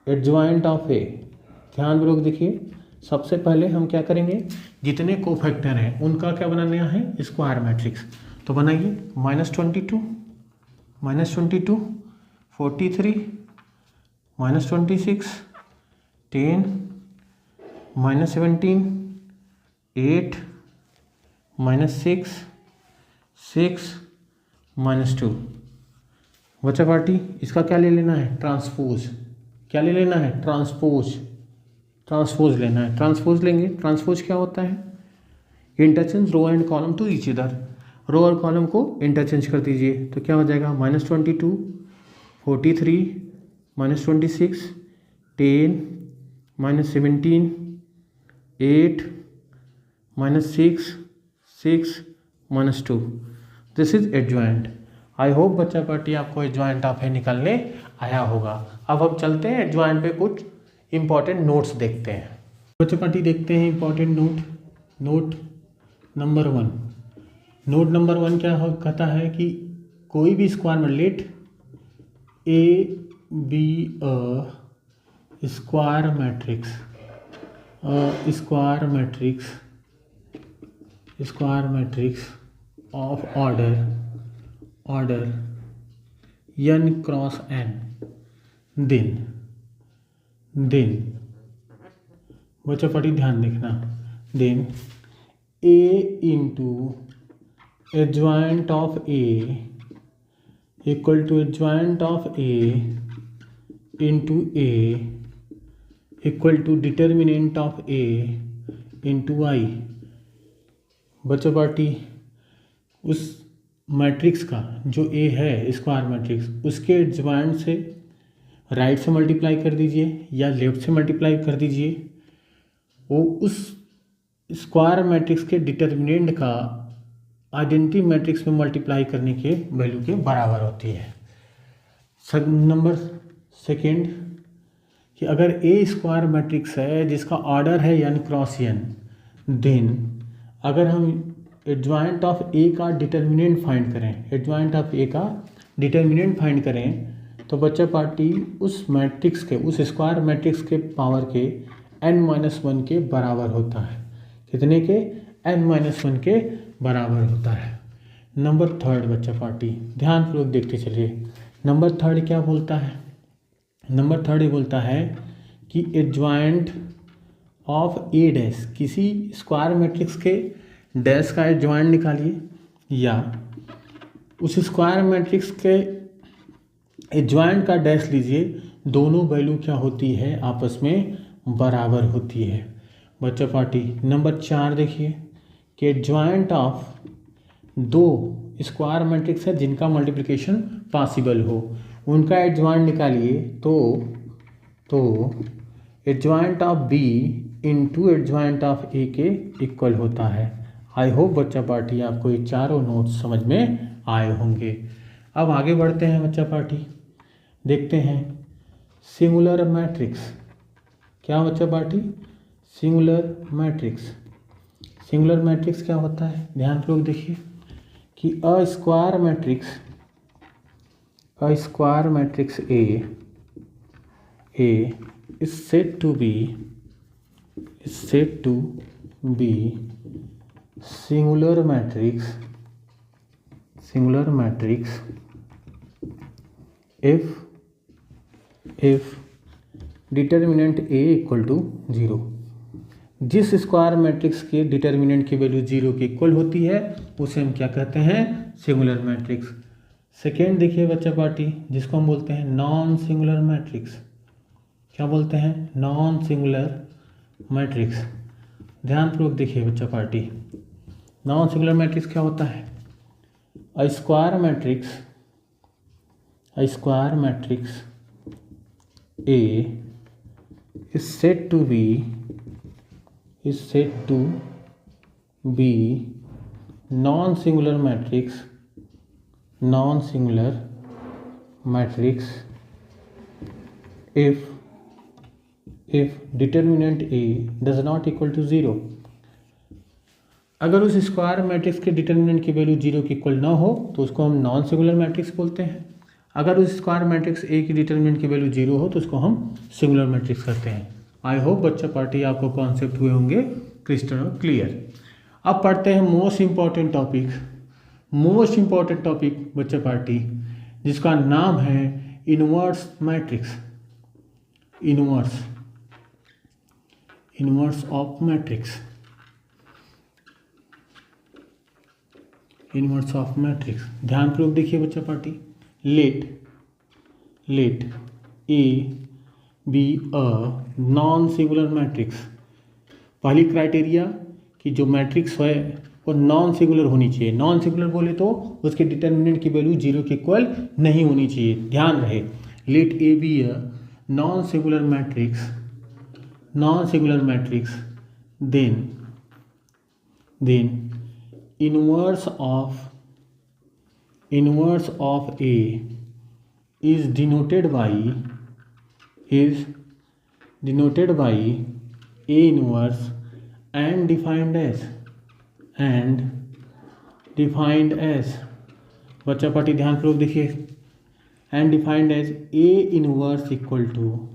एडजॉइंट ऑफ ए, ध्यान पूर्वक देखिए। सबसे पहले हम क्या करेंगे, जितने कोफैक्टर हैं उनका क्या बनाना है, स्क्वायर मैट्रिक्स। तो बनाइए, -22 -22 43 -26 10 -17 8 -6 6 -2। बच्चा पार्टी इसका क्या ले लेना है, ट्रांसपोज। क्या ले लेना है, ट्रांसपोज लेना है। ट्रांसपोज लेंगे, ट्रांसपोज क्या होता है, interchange row and column to each other, row और कॉलम को इंटरचेंज कर दीजिए तो क्या हो जाएगा, -22 43 -26 10 -17 8 -6 6 -2, this is adjoint. I hope बच्चा पार्टी आपको एडजॉइंट ऑफ ए निकालने आया होगा। अब हम चलते हैं एडजॉइंट पे कुछ इंपॉर्टेंट नोट्स देखते हैं। बच्चा पार्टी देखते हैं important note number 1। Note number 1 क्या कहता है कि कोई भी स्क्वायर में let A be a square matrix of order n cross n, then बच्चा पार्टी ध्यान देखना, then A into adjoint of A equal to adjoint of A into A equal to determinant of A into I। बच्चा पार्टी उस मैट्रिक्स का जो A है स्क्वायर मैट्रिक्स, उसके एडजॉइंट से राइट से मल्टीप्लाई कर दीजिए या लेफ्ट से मल्टीप्लाई कर दीजिए, वो उस स्क्वायर मैट्रिक्स के डिटर्मिनेंट का आइडेंटिटी मैट्रिक्स में मल्टीप्लाई करने के वैल्यू के बराबर होती है। नंबर सेकेंड कि अगर ए स्क्वायर मैट्रिक्स है जिसका ऑर्डर है n क्रॉस n, देन अगर हम एडजॉइंट ऑफ ए का डिटर्मिनेंट फाइंड करें तो बच्चा पार्टी उस मैट्रिक्स के, उस स्क्वायर मैट्रिक्स के पावर के n-1 के बराबर होता है। कितने के, n-1 के बराबर होता है। नंबर थर्ड बच्चा पार्टी ध्यानपूर्वक देखते चलिए। नंबर थर्ड क्या बोलता है, नंबर थर्ड ये बोलता है कि एडजॉइंट ऑफ ए डैश, किसी स्क्वायर मैट्रिक्स के डैश का एडजॉइंट निकालिए, या उस स्क्वायर मैट्रिक्स के एडजॉइंट का डैश लीजिए, दोनों वैल्यू क्या होती है, आपस में बराबर होती है। बच्चा पार्टी नंबर 4 देखिए कि एडजॉइंट ऑफ दो स्क्वायर मैट्रिक्स है जिनका मल्टीप्लिकेशन पॉसिबल हो, उनका एडजॉइंट निकालिए, तो adjoint of B into adjoint of A के इक्वल होता है। आई होप बच्चा पार्टी आपको ये चारों नोट्स समझ में आए होंगे। अब आगे बढ़ते हैं बच्चा पार्टी, देखते हैं सिंगुलर मैट्रिक्स। क्या बच्चा party? Singular matrix. Singular matrix क्या होता है, ध्यान पूर्वक देखिए कि a square matrix A is said to be singular matrix if determinant A equal to 0। जिस स्क्वायर मैट्रिक्स के डिटर्मिनेंट की वैल्यू 0 के इक्वल होती है उसे हम क्या कहते हैं, सिंगुलर मैट्रिक्स। सेकेंड देखिए बच्चा पार्टी, जिसको हम बोलते हैं नॉन सिंगुलर मैट्रिक्स। क्या बोलते हैं? Non singular matrix. ध्यानपूर्वक देखिए बच्चा पार्टी, नॉन सिंगुलर मैट्रिक्स क्या होता है? अ square matrix A is said to be non-singular matrix if determinant A does not equal to 0। अगर उस स्क्वायर मैट्रिक्स के डिटर्मिनेंट की वैल्यू 0 के इक्वल ना हो तो उसको हम नॉन सिंगुलर मैट्रिक्स बोलते हैं। अगर उस स्क्वायर मैट्रिक्स ए की डिटर्मिनेंट की वैल्यू 0 हो तो उसको हम सिंगुलर मैट्रिक्स कहते हैं। आई होप बच्चा पार्टी आपको कॉन्सेप्ट हुए होंगे क्रिस्टल क्लियर। अब पढ़ते हैं मोस्ट इम्पॉर्टेंट टॉपिक बच्चा पार्टी, जिसका नाम है inverse matrix. Inverse of matrix. ध्यानपूर्वक देखिए बच्चा party, let A be a non singular matrix. पहली क्राइटेरिया कि जो मैट्रिक्स है वो नॉन सिंगुलर होनी चाहिए। नॉन सिंगुलर बोले तो उसके डिटर्मिनेंट की वैल्यू 0 के इक्वल नहीं होनी चाहिए। ध्यान रहे, let A be a non singular matrix then inverse of A is denoted by A inverse and defined as बच्चा पार्टी ध्यानपूर्वक देखिए, and defined as A inverse equal to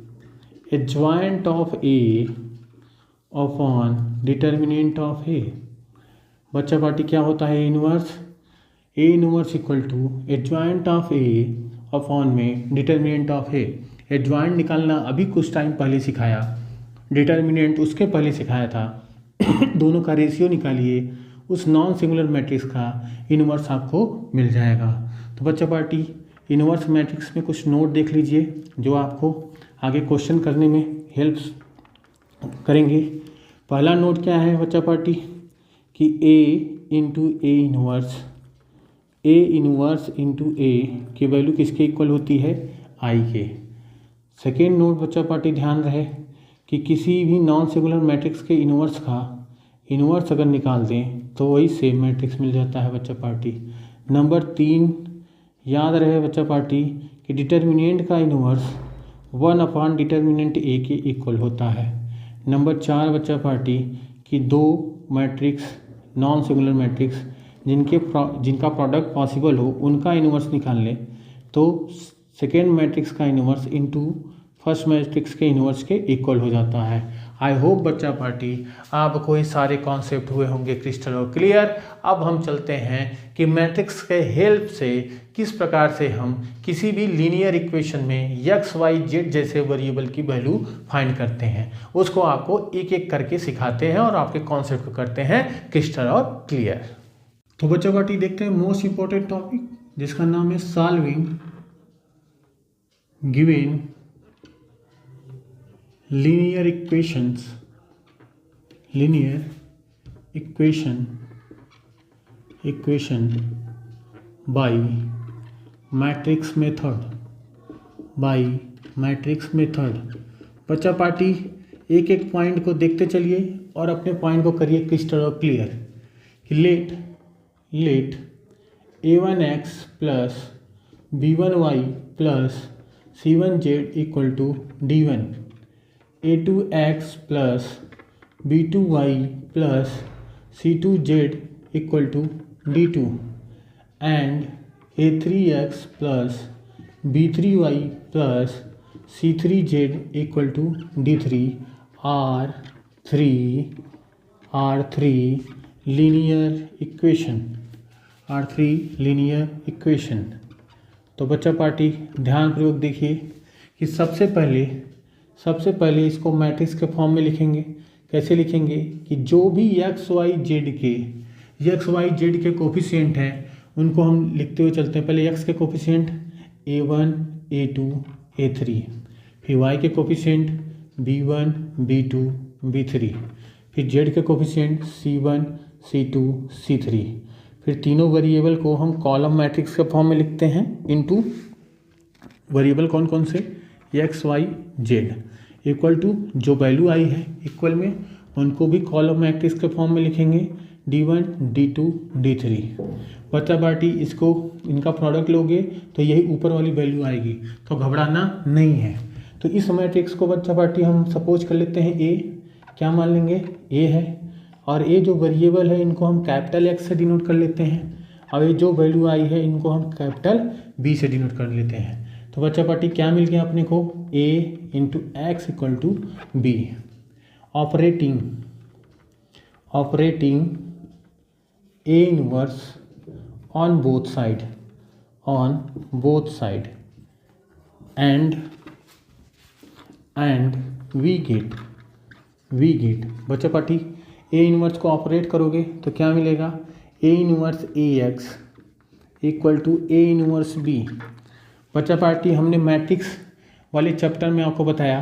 adjoint of A upon determinant of A। बच्चा पार्टी क्या होता है inverse? A inverse equal to adjoint of A upon में डिटर्मिनेंट ऑफ A। एडजॉइंट निकालना अभी कुछ टाइम पहले सिखाया, डिटर्मिनेंट उसके पहले सिखाया था। दोनों का रेशियो निकालिए, उस नॉन सिंगुलर मैट्रिक्स का इनवर्स आपको मिल जाएगा। तो बच्चा पार्टी इनवर्स मैट्रिक्स में कुछ नोट देख लीजिए जो आपको आगे क्वेश्चन करने में हेल्प करेंगे। पहला नोट क्या है बच्चा पार्टी कि A into A inverse into A की वैल्यू किसके इक्वल होती है? I के। सेकेंड नोट बच्चा पार्टी ध्यान रहे कि किसी भी नॉन सिंगुलर मैट्रिक्स के इनवर्स का इनवर्स अगर निकाल दें तो वही सेम मैट्रिक्स मिल जाता है बच्चा पार्टी। नंबर 3 याद रहे बच्चा पार्टी कि डिटर्मिनेंट का इनवर्स 1 अपॉन डिटर्मिनेंट A के इक्वल होता है। नंबर 4 बच्चा पार्टी कि दो मैट्रिक्स नॉन सिंगुलर मैट्रिक्स जिनका प्रोडक्ट पॉसिबल हो उनका इनवर्स निकाल लें तो सेकेंड मैट्रिक्स का इनवर्स इंटू फर्स्ट मैट्रिक्स के इनवर्स के इक्वल हो जाता है। आई होप बच्चा पार्टी आपको ये सारे कॉन्सेप्ट हुए होंगे क्रिस्टल और क्लियर। अब हम चलते हैं कि मैट्रिक्स के हेल्प से किस प्रकार से हम किसी भी लीनियर इक्वेशन में x, y, z जैसे वेरिएबल की वैल्यू फाइंड करते हैं, उसको आपको एक एक करके सिखाते हैं और आपके कॉन्सेप्ट को करते हैं क्रिस्टल और क्लियर। तो बच्चा पार्टी देखते हैं मोस्ट इंपॉर्टेंट टॉपिक जिसका नाम है solving given linear equation by matrix method। बच्चा पार्टी एक एक पॉइंट को देखते चलिए और अपने पॉइंट को करिए क्रिस्टल और क्लियर कि let a1x plus b1y plus c1z equal to d1, a2x plus b2y plus c2z equal to d2 and a3x plus b3y plus c3z equal to d3 R3 linear equation. तो बच्चा पार्टी ध्यानपूर्वक देखिए कि सबसे पहले इसको मैट्रिक्स के फॉर्म में लिखेंगे। कैसे लिखेंगे कि जो भी x y z के कोफिशिएंट हैं उनको हम लिखते हुए चलते हैं। पहले x के कोफिशिएंट a1 a2 a3, फिर y के कोफिशिएंट b1 b2 b3, फिर z के कोफिशिएंट c1 c2 c3। फिर तीनों वेरिएबल को हम कॉलम मैट्रिक्स के फॉर्म में लिखते हैं इनटू वेरिएबल कौन कौन से x y z equal to जो वैल्यू आई है इक्वल में उनको भी कॉलम मैट्रिक्स के फॉर्म में लिखेंगे d1 d2 d3। बच्चा पार्टी इसको इनका प्रोडक्ट लोगे तो यही ऊपर वाली वैल्यू आएगी, तो घबराना नहीं है। तो इस मैट्रिक्स को बच्चा पार्टी हम सपोज कर लेते हैं a, क्या मान लेंगे a है, और ये जो वेरिएबल है इनको हम कैपिटल X से डिनोट कर लेते हैं, और ये जो वैल्यू आई है इनको हम कैपिटल B से डिनोट कर लेते हैं। तो बच्चा पार्टी क्या मिल गया अपने को a into x equal to B. Operating a inverse on both side and we get बच्चा पार्टी a इनवर्स को ऑपरेट करोगे तो क्या मिलेगा a inverse ax equal to a inverse b। बच्चा पार्टी हमने मैट्रिक्स वाले चैप्टर में आपको बताया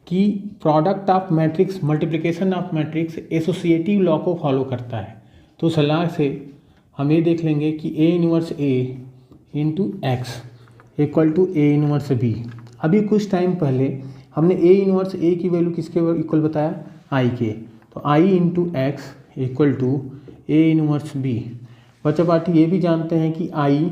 कि product of matrix multiplication of matrix associative law को फॉलो करता है। तो सलाह से हम ये देख लेंगे कि a inverse a into x equal to a inverse b। अभी कुछ टाइम पहले हमने a इनवर्स a की वैल्यू किसके इक्वल बताया i के, तो i into x equal to a inverse b। बच्चा पार्टी ये भी जानते हैं कि i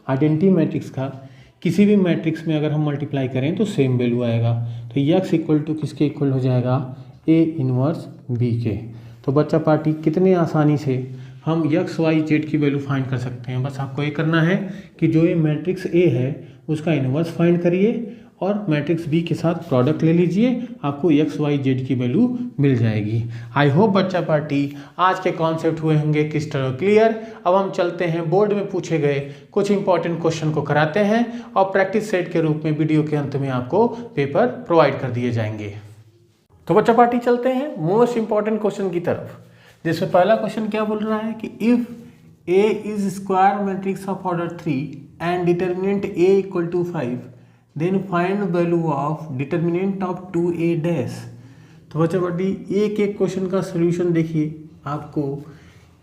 आइडेंटिटी मैट्रिक्स का किसी भी मैट्रिक्स में अगर हम मल्टीप्लाई करें तो सेम वैल्यू आएगा, तो x इक्वल टू किसके इक्वल हो जाएगा a इनवर्स b के। तो बच्चा पार्टी कितने आसानी से हम x y z की वैल्यू फाइंड कर सकते हैं। बस आपको ये करना है कि जो ये मैट्रिक्स a है उसका इनवर्स फाइंड करिए और मैट्रिक्स b के साथ प्रोडक्ट ले लीजिए, आपको x y z की वैल्यू मिल जाएगी। आई होप बच्चा पार्टी आज के कॉन्सेप्ट हुए होंगे क्रिस्टल और क्लियर। अब हम चलते हैं बोर्ड में पूछे गए कुछ इंपॉर्टेंट क्वेश्चन को कराते हैं और प्रैक्टिस सेट के रूप में वीडियो के अंत में आपको पेपर प्रोवाइड कर दिए जाएंगे। तो बच्चा पार्टी चलते हैं मोस्ट इंपॉर्टेंट क्वेश्चन की तरफ, जिसमें पहला क्वेश्चन क्या बोल रहा है कि if A is square matrix of order 3 and determinant A equal to 5 then find value of determinant of 2A dash. तो बच्चा पार्टी एक एक क्वेश्चन का सोल्यूशन देखिए, आपको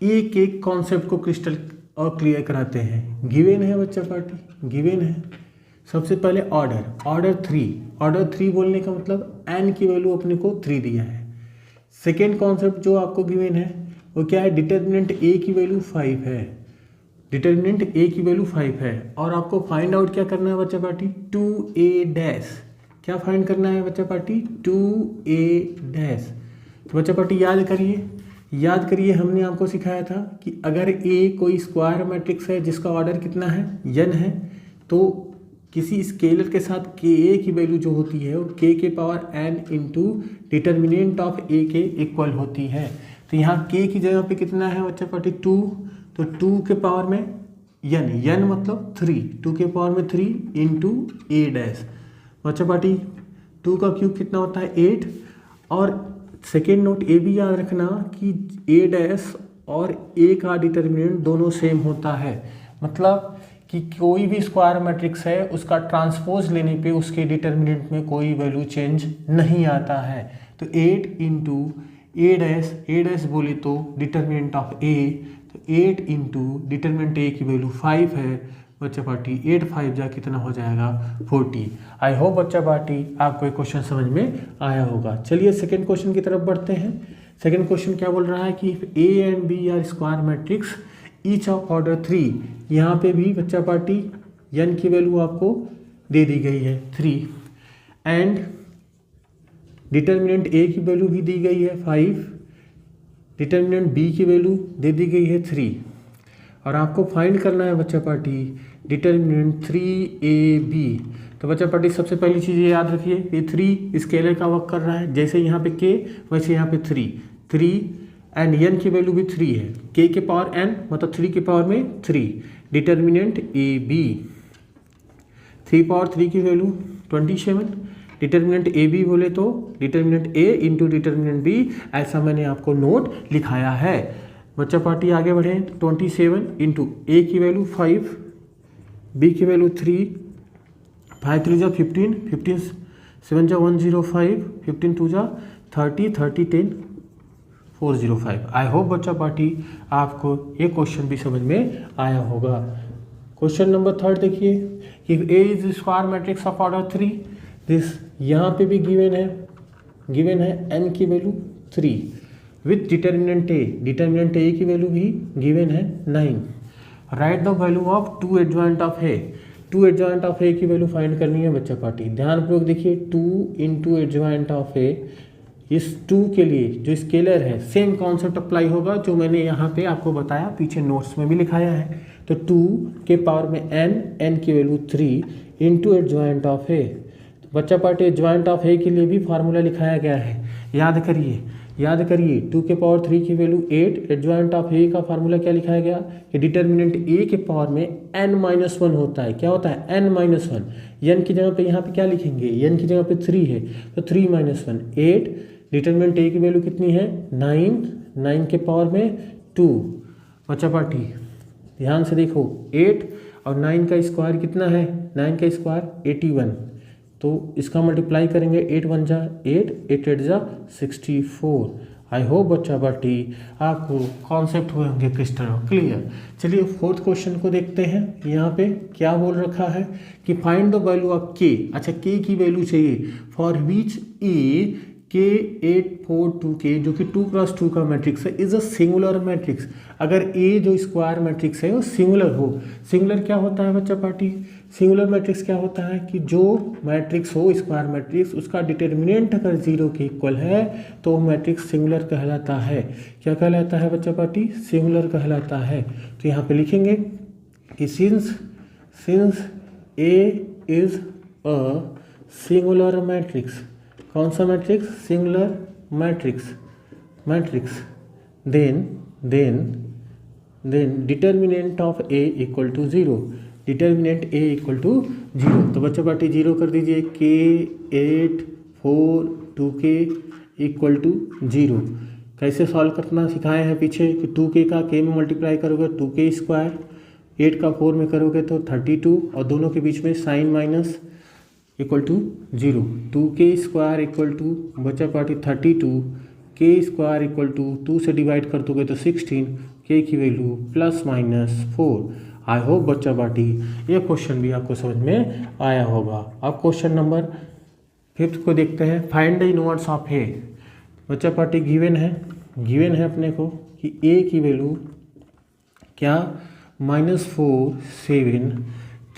एक एक कॉन्सेप्ट को क्रिस्टल और क्लियर कराते हैं। गिवन है बच्चा पार्टी, गिवन है सबसे पहले ऑर्डर 3 बोलने का मतलब n की वैल्यू अपने को 3 दिया है। सेकेंड कॉन्सेप्ट जो आपको गिवन है वो क्या है, डिटर्मिनेंट a की वैल्यू 5 है, डिटर्मिनेंट a की वैल्यू 5 है और आपको फाइंड आउट क्या करना है बच्चा पार्टी 2A डैश। क्या फाइंड करना है बच्चा पार्टी 2A डैश। तो बच्चा पार्टी याद करिए हमने आपको सिखाया था कि अगर A कोई स्क्वायर मैट्रिक्स है जिसका ऑर्डर कितना है n है, तो किसी स्केलर के साथ के ए की वैल्यू जो होती है वो के power n into determinant of A के इक्वल होती है। तो यहाँ के की जगह पे कितना है बच्चा पार्टी 2, तो 2 के पावर में n मतलब 3, 2 के पावर में 3 इंटू ए डैश। बच्चा पार्टी 2 का क्यूब कितना होता है 8। और सेकेंड नोट ये भी याद रखना कि ए डैश और ए का डिटर्मिनेंट दोनों सेम होता है, मतलब कि कोई भी स्क्वायर मैट्रिक्स है उसका ट्रांसपोज लेने पे उसके डिटर्मिनेंट में कोई वैल्यू चेंज नहीं आता है। तो 8 इंटू ए डैश बोले तो डिटर्मिनेंट ऑफ ए, तो 8 इंटू डिटर्मिनेंट ए की वैल्यू 5 है बच्चा पार्टी, 8 5 जा कितना हो जाएगा 40। आई होप बच्चा पार्टी आपको एक क्वेश्चन समझ में आया होगा। चलिए सेकेंड क्वेश्चन की तरफ बढ़ते हैं। सेकेंड क्वेश्चन क्या बोल रहा है कि A and B are square matrix each of order 3, यहाँ पे भी बच्चा पार्टी n की वैल्यू आपको दे दी गई है 3 एंड डिटर्मिनेंट a की वैल्यू भी दी गई है 5, डिटर्मिनेंट b की वैल्यू दे दी गई है 3 और आपको फाइंड करना है बच्चा पार्टी डिटर्मिनेंट 3ab। तो बच्चा पार्टी सबसे पहली चीज़ ये याद रखिए ये 3 स्केलर का वर्क कर रहा है, जैसे यहाँ पे k वैसे यहाँ पे 3 एंड n की वैल्यू भी 3 है, k के पावर n मतलब 3 के पावर में 3, डिटर्मिनेंट ए बी 3 पावर 3 की वैल्यू 27, डिटर्मिनेंट ए बी बोले तो डिटर्मिनेंट ए इंटू डिटर्मिनेंट बी, ऐसा मैंने आपको नोट लिखाया है। बच्चा पार्टी आगे बढ़े 27 इंटू ए की वैल्यू 5, बी की वैल्यू 3, 5 3 जा 15, 15 7 जा 105, 15 2 जा 30, 30 10 405। आई होप बच्चा पार्टी आपको ये क्वेश्चन भी समझ में आया होगा। क्वेश्चन नंबर 3 देखिए कि A is square matrix of order 3, this यहाँ पे भी गिवन है n की वैल्यू 3 विथ डिटर्मिनेंट ए की वैल्यू भी गिवन है 9। Write the value of 2 adjoint of A, 2 adjoint of A की वैल्यू फाइंड करनी है बच्चा पार्टी। ध्यानपूर्वक देखिए 2 इंटू एडजॉइंट ऑफ ए, इस 2 के लिए जो स्केलर है सेम कॉन्सेप्ट अप्लाई होगा जो मैंने यहाँ पे आपको बताया, पीछे नोट्स में भी लिखाया है। तो 2 के पावर में n की वैल्यू 3 इंटू एडजॉइंट ऑफ ए। तो बच्चा पार्टी एडजॉइंट ऑफ ए के लिए भी फार्मूला लिखाया गया है, याद करिए 2 के पावर 3 की वैल्यू 8, एडजॉइंट ऑफ ए का फार्मूला क्या लिखाया गया कि डिटर्मिनेंट ए के पावर में n-1 होता है। क्या होता है n-1, n की जगह पे यहाँ पे क्या लिखेंगे, n की जगह पे 3 है तो 3-1 8, डिटर्मिनेंट ए की वैल्यू कितनी है 9 के पावर में 2। बच्चा पार्टी ध्यान से देखो 8 और 9 का स्क्वायर कितना है, 9 का स्क्वायर 81, तो इसका मल्टीप्लाई करेंगे 8 1 जा 8, 8 8 जा 64। आई होप बच्चा पार्टी आपको कॉन्सेप्ट हुए होंगे क्लियर। चलिए फोर्थ क्वेश्चन को देखते हैं। यहाँ पे क्या बोल रखा है कि फाइंड द वैल्यू ऑफ के। अच्छा के की वैल्यू चाहिए फॉर विच ए के 8 4 2 के जो कि 2 क्रॉस 2 का मैट्रिक्स है इज अ सिंगुलर मैट्रिक्स। अगर ए जो स्क्वायर मैट्रिक्स है वो सिंगुलर हो, सिंगुलर क्या होता है बच्चा पार्टी, सिंगुलर मैट्रिक्स क्या होता है कि जो मैट्रिक्स हो स्क्वायर मैट्रिक्स उसका डिटर्मिनेंट अगर 0 के इक्वल है तो वो मैट्रिक्स सिंगुलर कहलाता है। क्या कहलाता है बच्चा पार्टी, सिंगुलर कहलाता है। तो यहाँ पे लिखेंगे कि since A is a singular matrix, कौन सा matrix, singular matrix then determinant of A equal to 0, determinant A equal to 0। तो बच्चा पार्टी 0 कर दीजिए, के 8 4 2 के इक्वल टू 0। कैसे सॉल्व करना सिखाए हैं पीछे कि 2k का k में मल्टीप्लाई करोगे 2k स्क्वायर, 8 का 4 में करोगे तो 32 और दोनों के बीच में sign minus equal to 0। 2k square equal to बच्चा party 32, k square equal to 2 से डिवाइड कर दोगे तो 16, k की वैल्यू +-4। आई होप बच्चा पार्टी ये क्वेश्चन भी आपको समझ में आया होगा। अब क्वेश्चन नंबर 5 को देखते हैं। फाइंड द इनवर्स ऑफ ए। बच्चा पार्टी गिवन है अपने को कि a की वैल्यू क्या -4 7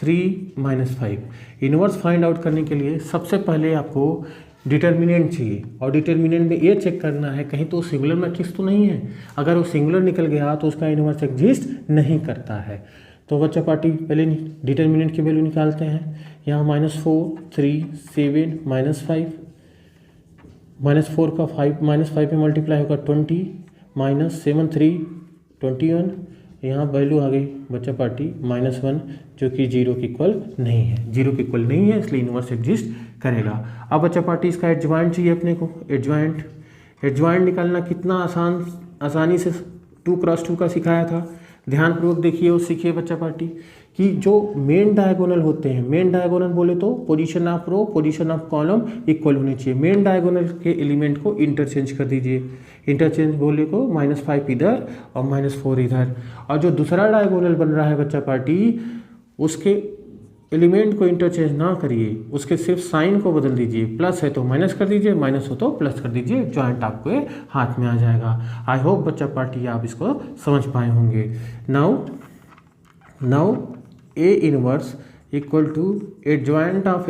3 -5। इनवर्स फाइंड आउट करने के लिए सबसे पहले आपको डिटर्मिनेंट चाहिए और डिटर्मिनेंट में ये चेक करना है कहीं तो सिंगुलर मैट्रिक्स तो नहीं है। अगर वो सिंगुलर निकल गया तो उसका इनवर्स एग्जिस्ट नहीं करता है। तो तो बच्चा पार्टी पहले डिटर्मिनेंट की वैल्यू निकालते हैं। यहाँ -4 3 7 -5 -4 का 5 -5 में मल्टीप्लाई होगा 20 -7 3 21। यहाँ वैल्यू आ गई बच्चा पार्टी -1 जो कि 0 के इक्वल नहीं है, 0 के इक्वल नहीं है, इसलिए इन्वर्स एग्जिस्ट करेगा। अब बच्चा पार्टी इसका एडजॉइंट चाहिए अपने को। एडजॉइंट निकालना कितना आसानी से 2 क्रॉस 2 का सिखाया था। ध्यानपूर्वक देखिए और सीखिए बच्चा पार्टी कि जो मेन डायगोनल होते हैं, मेन डायगोनल बोले तो position of row position of column equal होनी चाहिए। मेन डायगोनल के एलिमेंट को इंटरचेंज कर दीजिए। इंटरचेंज बोले को -5 इधर और -4 इधर, और जो दूसरा डायगोनल बन रहा है बच्चा पार्टी उसके एलिमेंट को इंटरचेंज ना करिए, उसके सिर्फ साइन को बदल दीजिए। प्लस है तो माइनस कर दीजिए, माइनस हो तो प्लस कर दीजिए, जॉइंट आपके हाथ में आ जाएगा। आई होप बच्चा पार्टी आप इसको समझ पाए होंगे। Now A inverse equal to adjoint of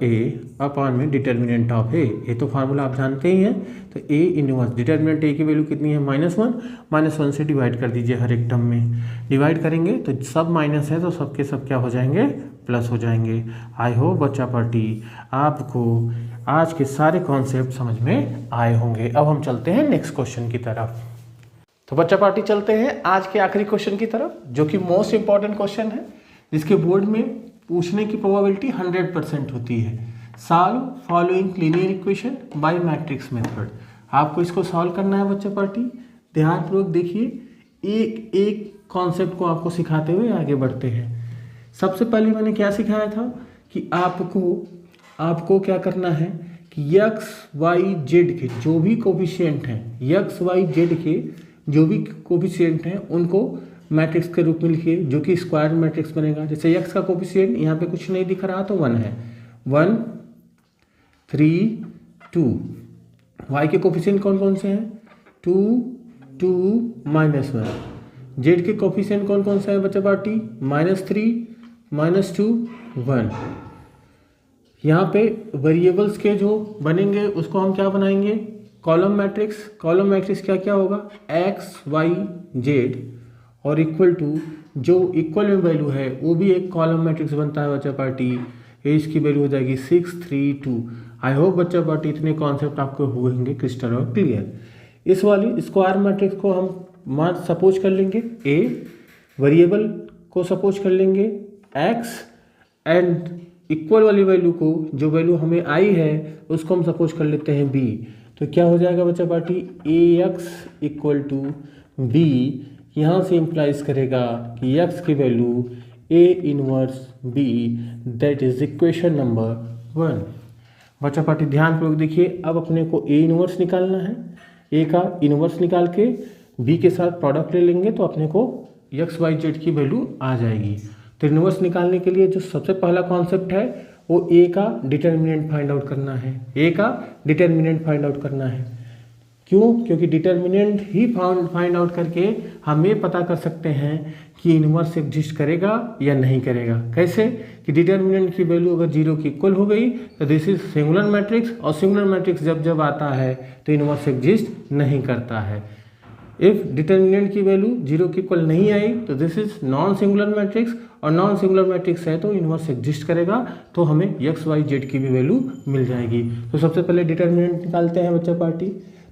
A upon में डिटर्मिनेंट ऑफ ए। ये तो फार्मूला आप जानते ही हैं। तो ए इनवर्स डिटर्मिनेंट ए की वैल्यू कितनी है -1 से डिवाइड कर दीजिए। हर एक टर्म में डिवाइड करेंगे तो सब माइनस है तो सबके सब क्या हो जाएंगे, प्लस हो जाएंगे। आई होप बच्चा पार्टी आपको आज के सारे कॉन्सेप्ट समझ में आए होंगे। अब हम चलते हैं नेक्स्ट क्वेश्चन की तरफ। तो बच्चा पार्टी चलते हैं आज के आखिरी क्वेश्चन की तरफ, जो कि मोस्ट इंपॉर्टेंट क्वेश्चन है, जिसके बोर्ड में पूछने की प्रोबेबिलिटी 100% होती है। Solve following linear equation by matrix method. आपको इसको सॉल्व करना है बच्चा पार्टी। ध्यानपूर्वक देखिए, एक एक कॉन्सेप्ट को आपको सिखाते हुए आगे बढ़ते हैं। सबसे पहले मैंने क्या सिखाया था कि आपको क्या करना है कि x, y, z के जो भी कोफिशिएंट हैं, x, y, z के जो भी कोफिशिएंट हैं उनको मैट्रिक्स के रूप में लिखिए, जो कि स्क्वायर मैट्रिक्स बनेगा। जैसे x का कोफिशिएंट यहाँ पे कुछ नहीं दिख रहा तो 1 है, 1 3 2। y के कोफिशिएंट कौन कौन से हैं, 2 2 -1। z के कोफिशिएंट कौन कौन सा है बच्चा पार्टी, -3 -2 1। यहाँ पे वेरिएबल्स के जो बनेंगे उसको हम क्या बनाएंगे, कॉलम मैट्रिक्स। कॉलम मैट्रिक्स क्या क्या होगा, x y z, और इक्वल टू जो इक्वल में वैल्यू है वो भी एक कॉलम मैट्रिक्स बनता है बच्चा पार्टी। इसकी वैल्यू हो जाएगी 6 3 2। आई होप बच्चा पार्टी इतने कॉन्सेप्ट आपको होंगे क्रिस्टल और क्लियर। इस वाली स्क्वायर मैट्रिक्स को हम मान सपोज कर लेंगे a, वेरिएबल को सपोज कर लेंगे x, एंड इक्वल वाली वैल्यू को, जो वैल्यू हमें आई है उसको हम सपोज कर लेते हैं b। तो क्या हो जाएगा बच्चा party, ax equal to b। यहाँ से इम्प्लाइज करेगा कि x की value a inverse b, that is equation number 1। बच्चा पार्टी ध्यानपूर्वक देखिए, अब अपने को a इनवर्स निकालना है। a का इनवर्स निकाल के b के साथ प्रोडक्ट ले लेंगे तो अपने को x y z की वैल्यू आ जाएगी। तो इनवर्स निकालने के लिए जो सबसे पहला कॉन्सेप्ट है वो a का डिटर्मिनेंट फाइंड आउट करना है। a का डिटर्मिनेंट फाइंड आउट करना है। क्यों? क्योंकि डिटर्मिनेंट ही फाइंड आउट करके हम ये पता कर सकते हैं कि इनवर्स एग्जिस्ट करेगा या नहीं करेगा। कैसे? कि डिटर्मिनेंट की वैल्यू अगर 0 की इक्वल हो गई तो दिस इज सिंगुलर मैट्रिक्स, और सिंगुलर मैट्रिक्स जब आता है तो इनवर्स एग्जिस्ट नहीं करता है। इफ डिटर्मिनेंट की वैल्यू 0 की इक्वल नहीं आई तो this is non singular matrix, और नॉन सिंगुलर मैट्रिक्स है तो इनवर्स एग्जिस्ट करेगा, तो हमें x y z की भी वैल्यू मिल जाएगी। तो सबसे पहले डिटर्मिनेंट निकालते हैं बच्चा पार्टी।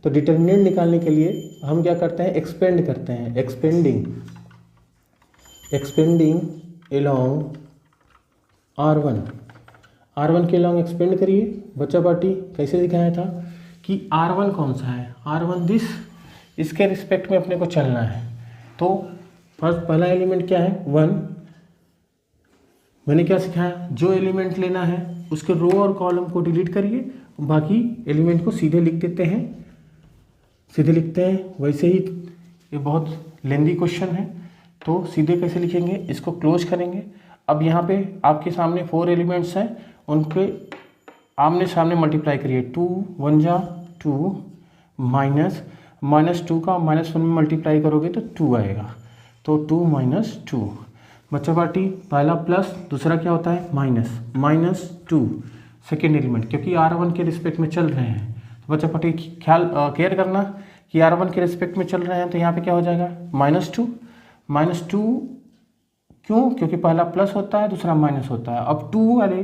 तो डिटर्मिनेंट निकालने के लिए हम क्या करते हैं, एक्सपेंड करते हैं, एक्सपेंडिंग एलॉन्ग R1 के अलॉन्ग एक्सपेंड करिए बच्चा पार्टी। कैसे दिखाया था कि R1 कौन सा है, R1 दिस, इसके रिस्पेक्ट में अपने को चलना है। तो फर्स्ट पहला एलिमेंट क्या है, 1। मैंने क्या सिखाया, जो एलिमेंट लेना है उसके रो और कॉलम को डिलीट करिए, बाकी एलिमेंट को सीधे लिख देते हैं, सीधे लिखते हैं। वैसे ही ये बहुत लेंदी क्वेश्चन है तो सीधे कैसे लिखेंगे, इसको क्लोज करेंगे। अब यहाँ पे आपके सामने 4 एलिमेंट्स हैं, उनके आमने सामने मल्टीप्लाई करिए। 2 1 जा 2, -2 का -1 में मल्टीप्लाई करोगे तो 2 आएगा, तो 2 -2। बच्चा पार्टी पहला प्लस, दूसरा क्या होता है -2 सेकेंड एलिमेंट, क्योंकि R1 के रिस्पेक्ट में चल रहे हैं। तो बच्चा पार्टी केयर करना कि R1 के रिस्पेक्ट में चल रहे हैं, तो यहाँ पे क्या हो जाएगा, -2 -2 क्यों? क्योंकि पहला प्लस होता है, दूसरा माइनस होता है। अब 2 वाले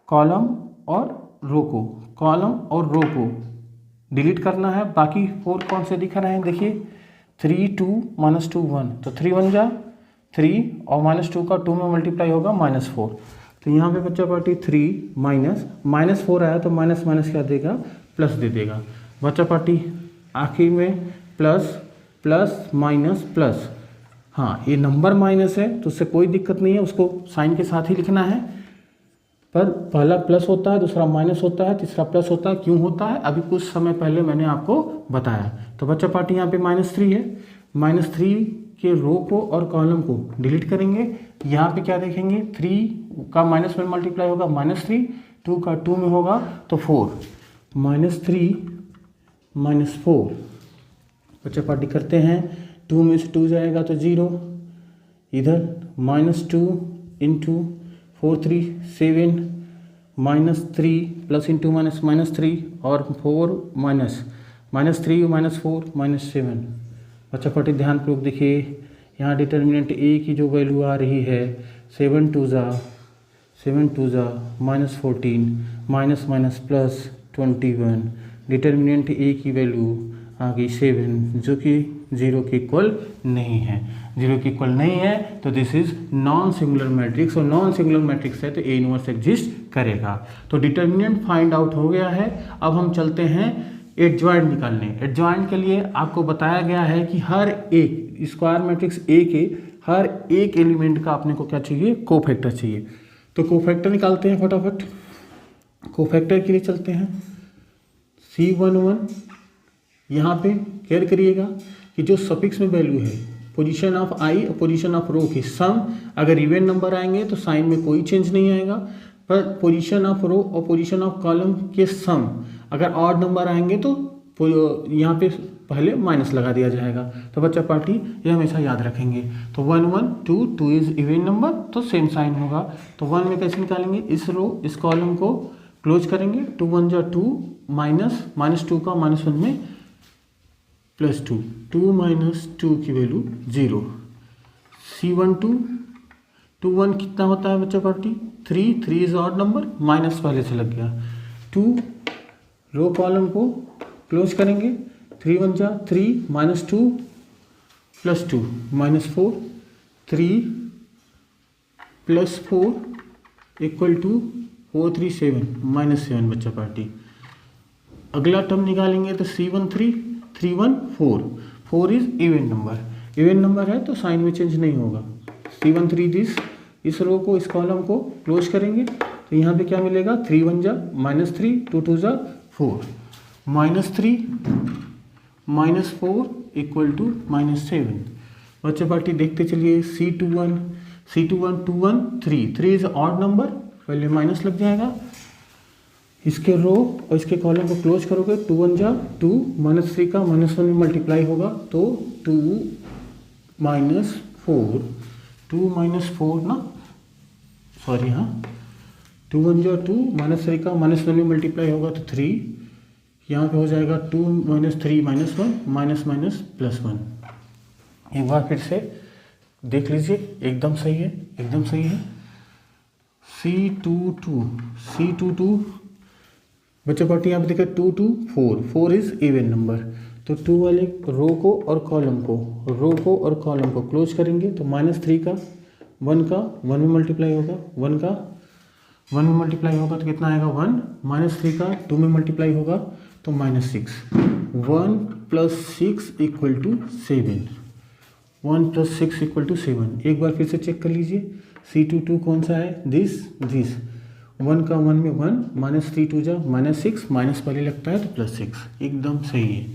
कॉलम और रो को डिलीट करना है। बाकी 4 कौन से दिख रहे हैं? देखिए 3 2 -2 1, तो 3 1 जा 3 और -2 का 2 में मल्टीप्लाई होगा -4। तो यहाँ पे बच्चा पार्टी 3 -4 आया तो माइनस माइनस क्या देगा? प्लस दे देगा। बच्चा पार्टी आखिर में प्लस माइनस प्लस। हाँ, ये नंबर माइनस है तो उससे कोई दिक्कत नहीं है, उसको साइन के साथ ही लिखना है। पर पहला प्लस होता है, दूसरा माइनस होता है, तीसरा प्लस होता है। क्यों होता है? अभी कुछ समय पहले मैंने आपको बताया। तो बच्चा पार्टी यहाँ पे -3 है। -3 के रो को और कॉलम को डिलीट करेंगे। यहाँ पे क्या देखेंगे? 3 का माइनस में मल्टीप्लाई होगा -3, 2 का 2 में होगा तो 4, -3 -4। बच्चा पार्टी करते हैं, 2 में से 2 जाएगा तो 0, इधर -2 इंटू 4 3 7, -3 प्लस इंटू माइनस -3 और 4 -3 -4 -7। बच्चा पार्टी ध्यानपूर्वक देखिए, यहाँ डिटर्मिनेंट ए की जो वैल्यू आ रही है 7 2 जा -14 माइनस प्लस 21। डिटर्मिनेंट ए की वैल्यू आ गई 7, जो कि 0 के इक्वल नहीं है। 0 के इक्वल नहीं है तो this is non singular matrix, और नॉन सिंगुलर मैट्रिक्स है तो ए इनवर्स एग्जिस्ट करेगा। तो डिटर्मिनेंट फाइंड आउट हो गया है। अब हम चलते हैं एडजॉइंट निकालने। एडजॉइंट के लिए आपको बताया गया है कि हर एक स्क्वायर मैट्रिक्स ए के हर एक एलिमेंट का अपने को क्या चाहिए? कोफैक्टर चाहिए। तो कोफैक्टर निकालते हैं फटाफट। कोफैक्टर के लिए चलते हैं। C11 यहाँ पे केयर करिएगा कि जो सफिक्स में वैल्यू है पोजीशन ऑफ आई और पोजीशन ऑफ रो की सम, अगर इवन नंबर आएंगे तो साइन में कोई चेंज नहीं आएगा। पर पोजीशन ऑफ रो और पोजीशन ऑफ कॉलम के सम अगर ऑड नंबर आएंगे तो यहाँ पे पहले माइनस लगा दिया जाएगा। तो बच्चा पार्टी ये हमेशा याद रखेंगे। तो 1 1 2 2 इज इवन नंबर तो सेम साइन होगा। तो 1 में कैसे निकालेंगे? इस रो इस कॉलम को क्लोज करेंगे। 2 1 जा 2 -2 का -1 में +2, 2 -2 की वैल्यू 0। C12 2 1 कितना होता है बच्चा party? 3 is odd number, minus पहले से लग गया। 2 रो कॉलम को क्लोज करेंगे। 3 1 जा 3 -2 +2 -4, 3 +4 इक्वल टू 4 3 7 -7 बच्चा पार्टी। अगला टर्म निकालेंगे तो C13 3 1 4, 4 is even number. Even number है तो साइन में चेंज नहीं होगा। C13 दिस, इस रो को इस कॉलम को क्लोज करेंगे तो यहाँ पे क्या मिलेगा? 3 1 जा -3, 2 2 जा 4, -3 -4 इक्वल टू -7। बच्चे पार्टी देखते चलिए। C21 2 1 3 इज ऑड नंबर, पहले माइनस लग जाएगा। इसके रो और इसके कॉलम को क्लोज करोगे। 2 1 जा 2, -3 का -1 में मल्टीप्लाई होगा तो 2 -4 ना, सॉरी हाँ, 2 1 जा 2, -3 का -1 में मल्टीप्लाई होगा तो 3, यहाँ पे हो जाएगा 2 -3 -1 +1। एक बार फिर से देख लीजिए, एकदम सही है, एकदम सही है। C22 बच्चे पार्टी यहाँ पे देखा 2 2 4 इज इवन नंबर। तो 2 वाले रो को और कॉलम को क्लोज करेंगे तो -3 का 1 का 1 में मल्टीप्लाई होगा, 1 का 1 में मल्टीप्लाई होगा तो कितना आएगा? 1, -3 का 2 में मल्टीप्लाई होगा तो -6, 1 + 6 इक्वल टू 7, 1 + 6 इक्वल टू 7। एक बार फिर से चेक कर लीजिए। C22 कौन सा है? दिस 1 का 1 में 1, -3 2 जा -6, माइनस पहले लगता है तो +6, एकदम सही है।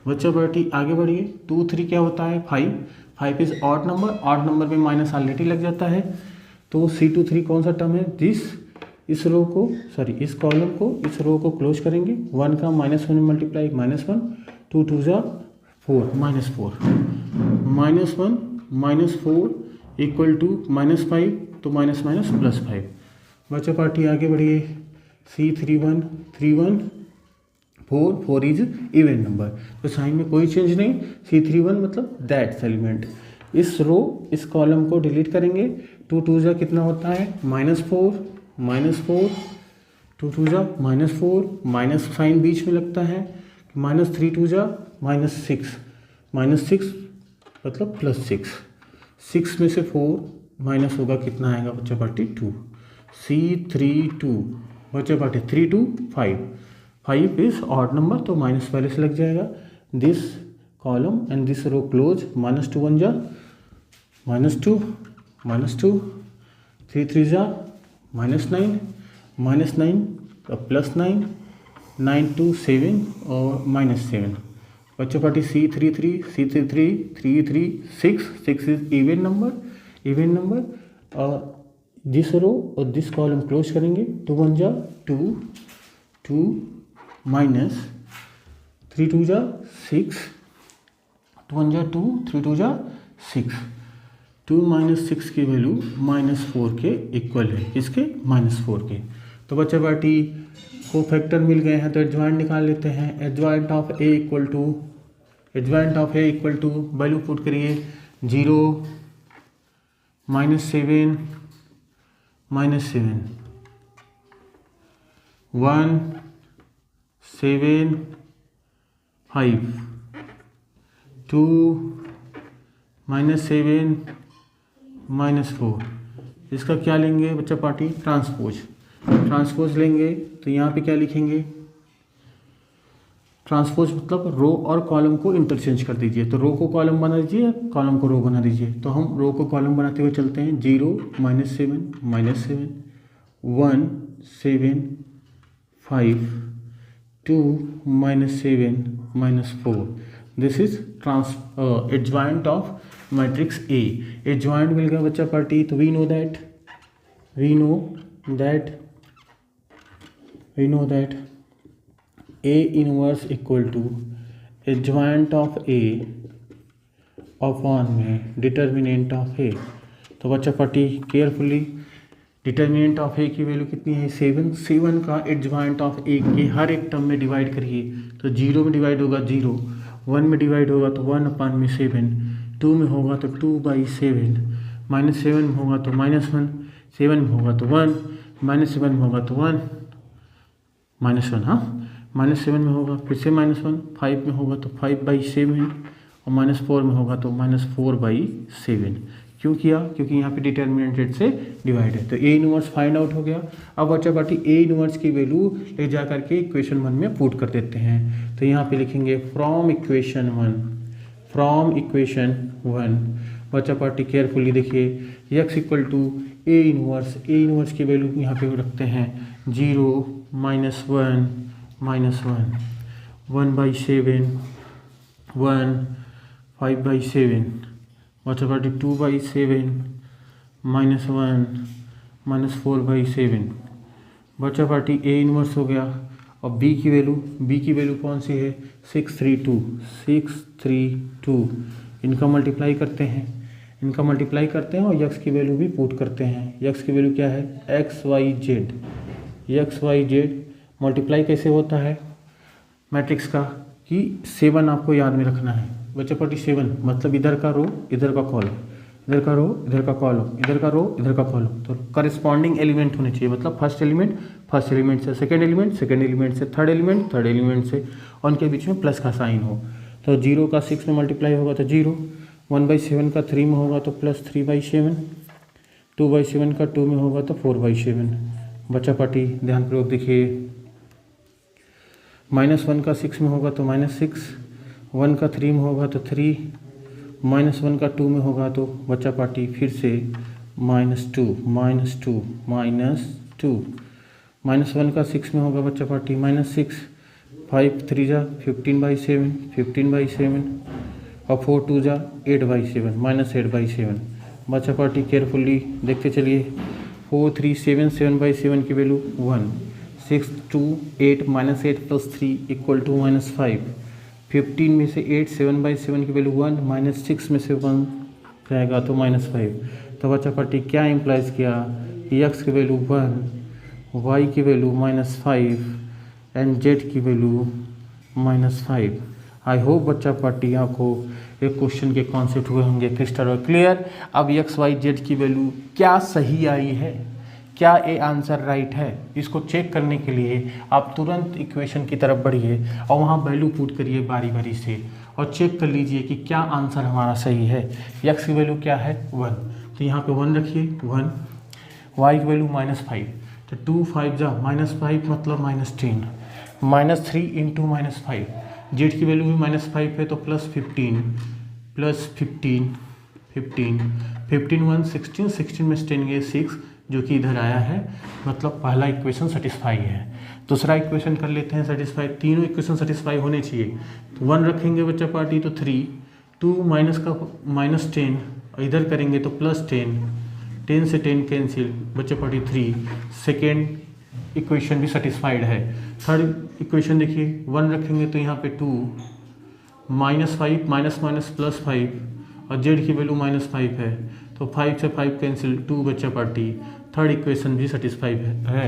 बच्चा पार्टी आगे बढ़िए। 2 3 क्या होता है? 5 इज ऑड नंबर में माइनस ऑलरेडी लग जाता है। तो C23 कौन सा टर्म है? दिस, इस रो को इस कॉलम को इस रो को क्लोज करेंगे। 1 का -1 में मल्टीप्लाई -1, 2 2 जा 4 -4, -1 -4 इक्वल टू -5, तो माइनस +5। बच्चा पार्टी आगे बढ़िए। C31 3 1 4 इज इवन नंबर, तो साइन में कोई चेंज नहीं। C31 मतलब दैट्स एलिमेंट। इस रो इस कॉलम को डिलीट करेंगे। 2 2 जा कितना होता है -4, 2 2 जा -4, माइनस साइन बीच में लगता है, -3 2 जा -6, -6 मतलब +6, 6 में से 4 माइनस होगा कितना आएगा बच्चा पार्टी 2, C32 बच्चा पार्टी 3 2 5, 5 इज ऑड नंबर तो माइनस पहले से लग जाएगा। This column and this row close, -2 1 जा -2, -2, 3 3 जा -9, -9 +9, 9 2 7 और -7 बच्चों party C33 3 3 6, 6 is even number और दिस रो और दिस कॉलम क्लोज करेंगे। 2 1 जा 2, 2 -3 2 जा 6, 2 1 जा 2, 3 2 जा 6, 2 -6 की वैल्यू -4 के इक्वल है, किसके -4 के। तो बच्चा पार्टी को फैक्टर मिल गए हैं तो एडजॉइंट निकाल लेते हैं। Adjoint of A equal to value put करिए 0 -7 -7 1 7 5 2 -7 -4। इसका क्या लेंगे बच्चा पार्टी ट्रांसपोज लेंगे तो यहाँ पे क्या लिखेंगे, ट्रांसपोज मतलब रो और कॉलम को इंटरचेंज कर दीजिए। तो रो को कॉलम बना दीजिए, कॉलम को रो बना दीजिए। तो हम रो को कॉलम बनाते हुए चलते हैं। 0 -7 -7 1 7 5 2 -7 -4। This is adjoint of matrix A. Adjoint मिल गया बच्चा पार्टी तो we know that A inverse equal to adjoint of A upon में डिटर्मिनेंट ऑफ A। तो बच्चा party carefully determinant of A की वैल्यू कितनी है 7 का एडजॉइंट ऑफ A के हर एक टर्म में डिवाइड करिए तो 0 में डिवाइड होगा 0, 1 में डिवाइड होगा तो 1 अपॉन में 7, 2 में होगा तो 2/7, -7 में होगा तो -1, 7 में होगा तो 1, -7 में होगा तो 1 -1 हाँ -7 में होगा फिर से -1, 5 में होगा तो 5/7 और -4 में होगा तो -4/7। क्यों किया, क्योंकि यहाँ पे डिटर्मिनेंट से डिवाइड है। तो ए इनवर्स फाइंड आउट हो गया। अब बच्चा पार्टी ए इनवर्स की वैल्यू ले जा करके इक्वेशन 1 में पुट कर देते हैं। तो यहाँ पे लिखेंगे फ्रॉम इक्वेशन 1 बच्चा पार्टी केयरफुली देखिए x equal to A inverse की वैल्यू यहाँ पे रखते हैं 0 -1 1/7 1 5/7 बच्चा पार्टी 2/7 -1 -4/7 बच्चा पार्टी ए इनवर्स हो गया। और बी की वैल्यू कौन सी है 632। इनका मल्टीप्लाई करते हैं और यक्स की वैल्यू भी पुट करते हैं। यक्स की वैल्यू क्या है XYZ मल्टीप्लाई कैसे होता है मैट्रिक्स का कि 7 आपको याद में रखना है बच्चा पार्टी 7 मतलब इधर का रो इधर का कॉलम, इधर का रो इधर का कॉलम, इधर का रो इधर का कॉलम। तो करस्पॉन्डिंग एलिमेंट होने चाहिए मतलब फर्स्ट एलिमेंट से सेकंड एलिमेंट से थर्ड एलिमेंट से और उनके बीच में प्लस का साइन हो। तो 0 का 6 में मल्टीप्लाई होगा तो 0, 1/7 का 3 में होगा तो +3/7, 2/7 का 2 में होगा तो 4/7। बच्चा पार्टी ध्यानपूर्वक देखिए -1 का 6 में होगा तो -6, 1 का 3 में होगा तो 3, -1 का 2 में होगा तो बच्चा पार्टी फिर से -2 -1 का 6 में होगा बच्चा पार्टी -6, 5 3 जा 15/7 और 4 2 जा 8/7 -8/7। बच्चा पार्टी केयरफुली देखते चलिए 4 3 7 7/7 की वैल्यू 1, 6 2 8 -8 + 3 = -5, 15 में से 8 7/7 की वैल्यू 1, -6 में से 1 रहेगा तो -5। तो बच्चा पार्टी क्या इम्प्लाइज किया x की वैल्यू 1, y की वैल्यू -5 एंड z की वैल्यू -5। आई होप बच्चा पार्टी आपको एक क्वेश्चन के कॉन्सेप्ट हुए होंगे क्रिस्टल और क्लियर। अब एक्स वाई जेड की वैल्यू क्या सही आई है, क्या ए आंसर राइट है, इसको चेक करने के लिए आप तुरंत इक्वेशन की तरफ बढ़िए और वहाँ वैल्यू पुट करिए बारी बारी से और चेक कर लीजिए कि क्या आंसर हमारा सही है। एक्स की वैल्यू क्या है 1, तो यहाँ पे 1 रखिए 1, वाई की वैल्यू -5, तो 2 5 जा -5 मतलब -10, -3 इंटू -5, जेड की वैल्यू भी -5 है तो +15 +15 15 15 1 16, 16 में 10 गए 6 जो कि इधर आया है, मतलब पहला इक्वेशन सेटिस्फाई है। दूसरा इक्वेशन कर लेते हैं सेटिस्फाई, तीनों इक्वेशन सेटिस्फाई होने चाहिए। तो 1 रखेंगे बच्चा पार्टी तो 3, 2 माइनस का -10 इधर करेंगे तो +10, 10 से 10 कैंसिल बच्चा पार्टी 3, सेकेंड इक्वेशन भी सेटिस्फाइड है। थर्ड इक्वेशन देखिए 1 रखेंगे तो यहाँ पे 2 -5 माइनस +5 और जेड की वैल्यू -5 है तो 5 से 5 कैंसिल 2 बच्चा पार्टी, थर्ड इक्वेशन भी सेटिस्फाई है।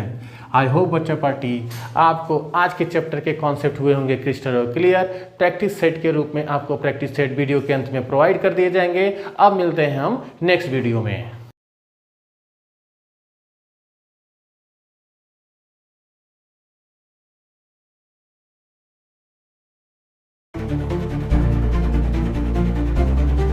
आई होप बच्चा पार्टी आपको आज के चैप्टर के कॉन्सेप्ट हुए होंगे क्रिस्टल और क्लियर। प्रैक्टिस सेट के रूप में आपको प्रैक्टिस सेट वीडियो के अंत में प्रोवाइड कर दिए जाएंगे। अब मिलते हैं हम नेक्स्ट वीडियो में।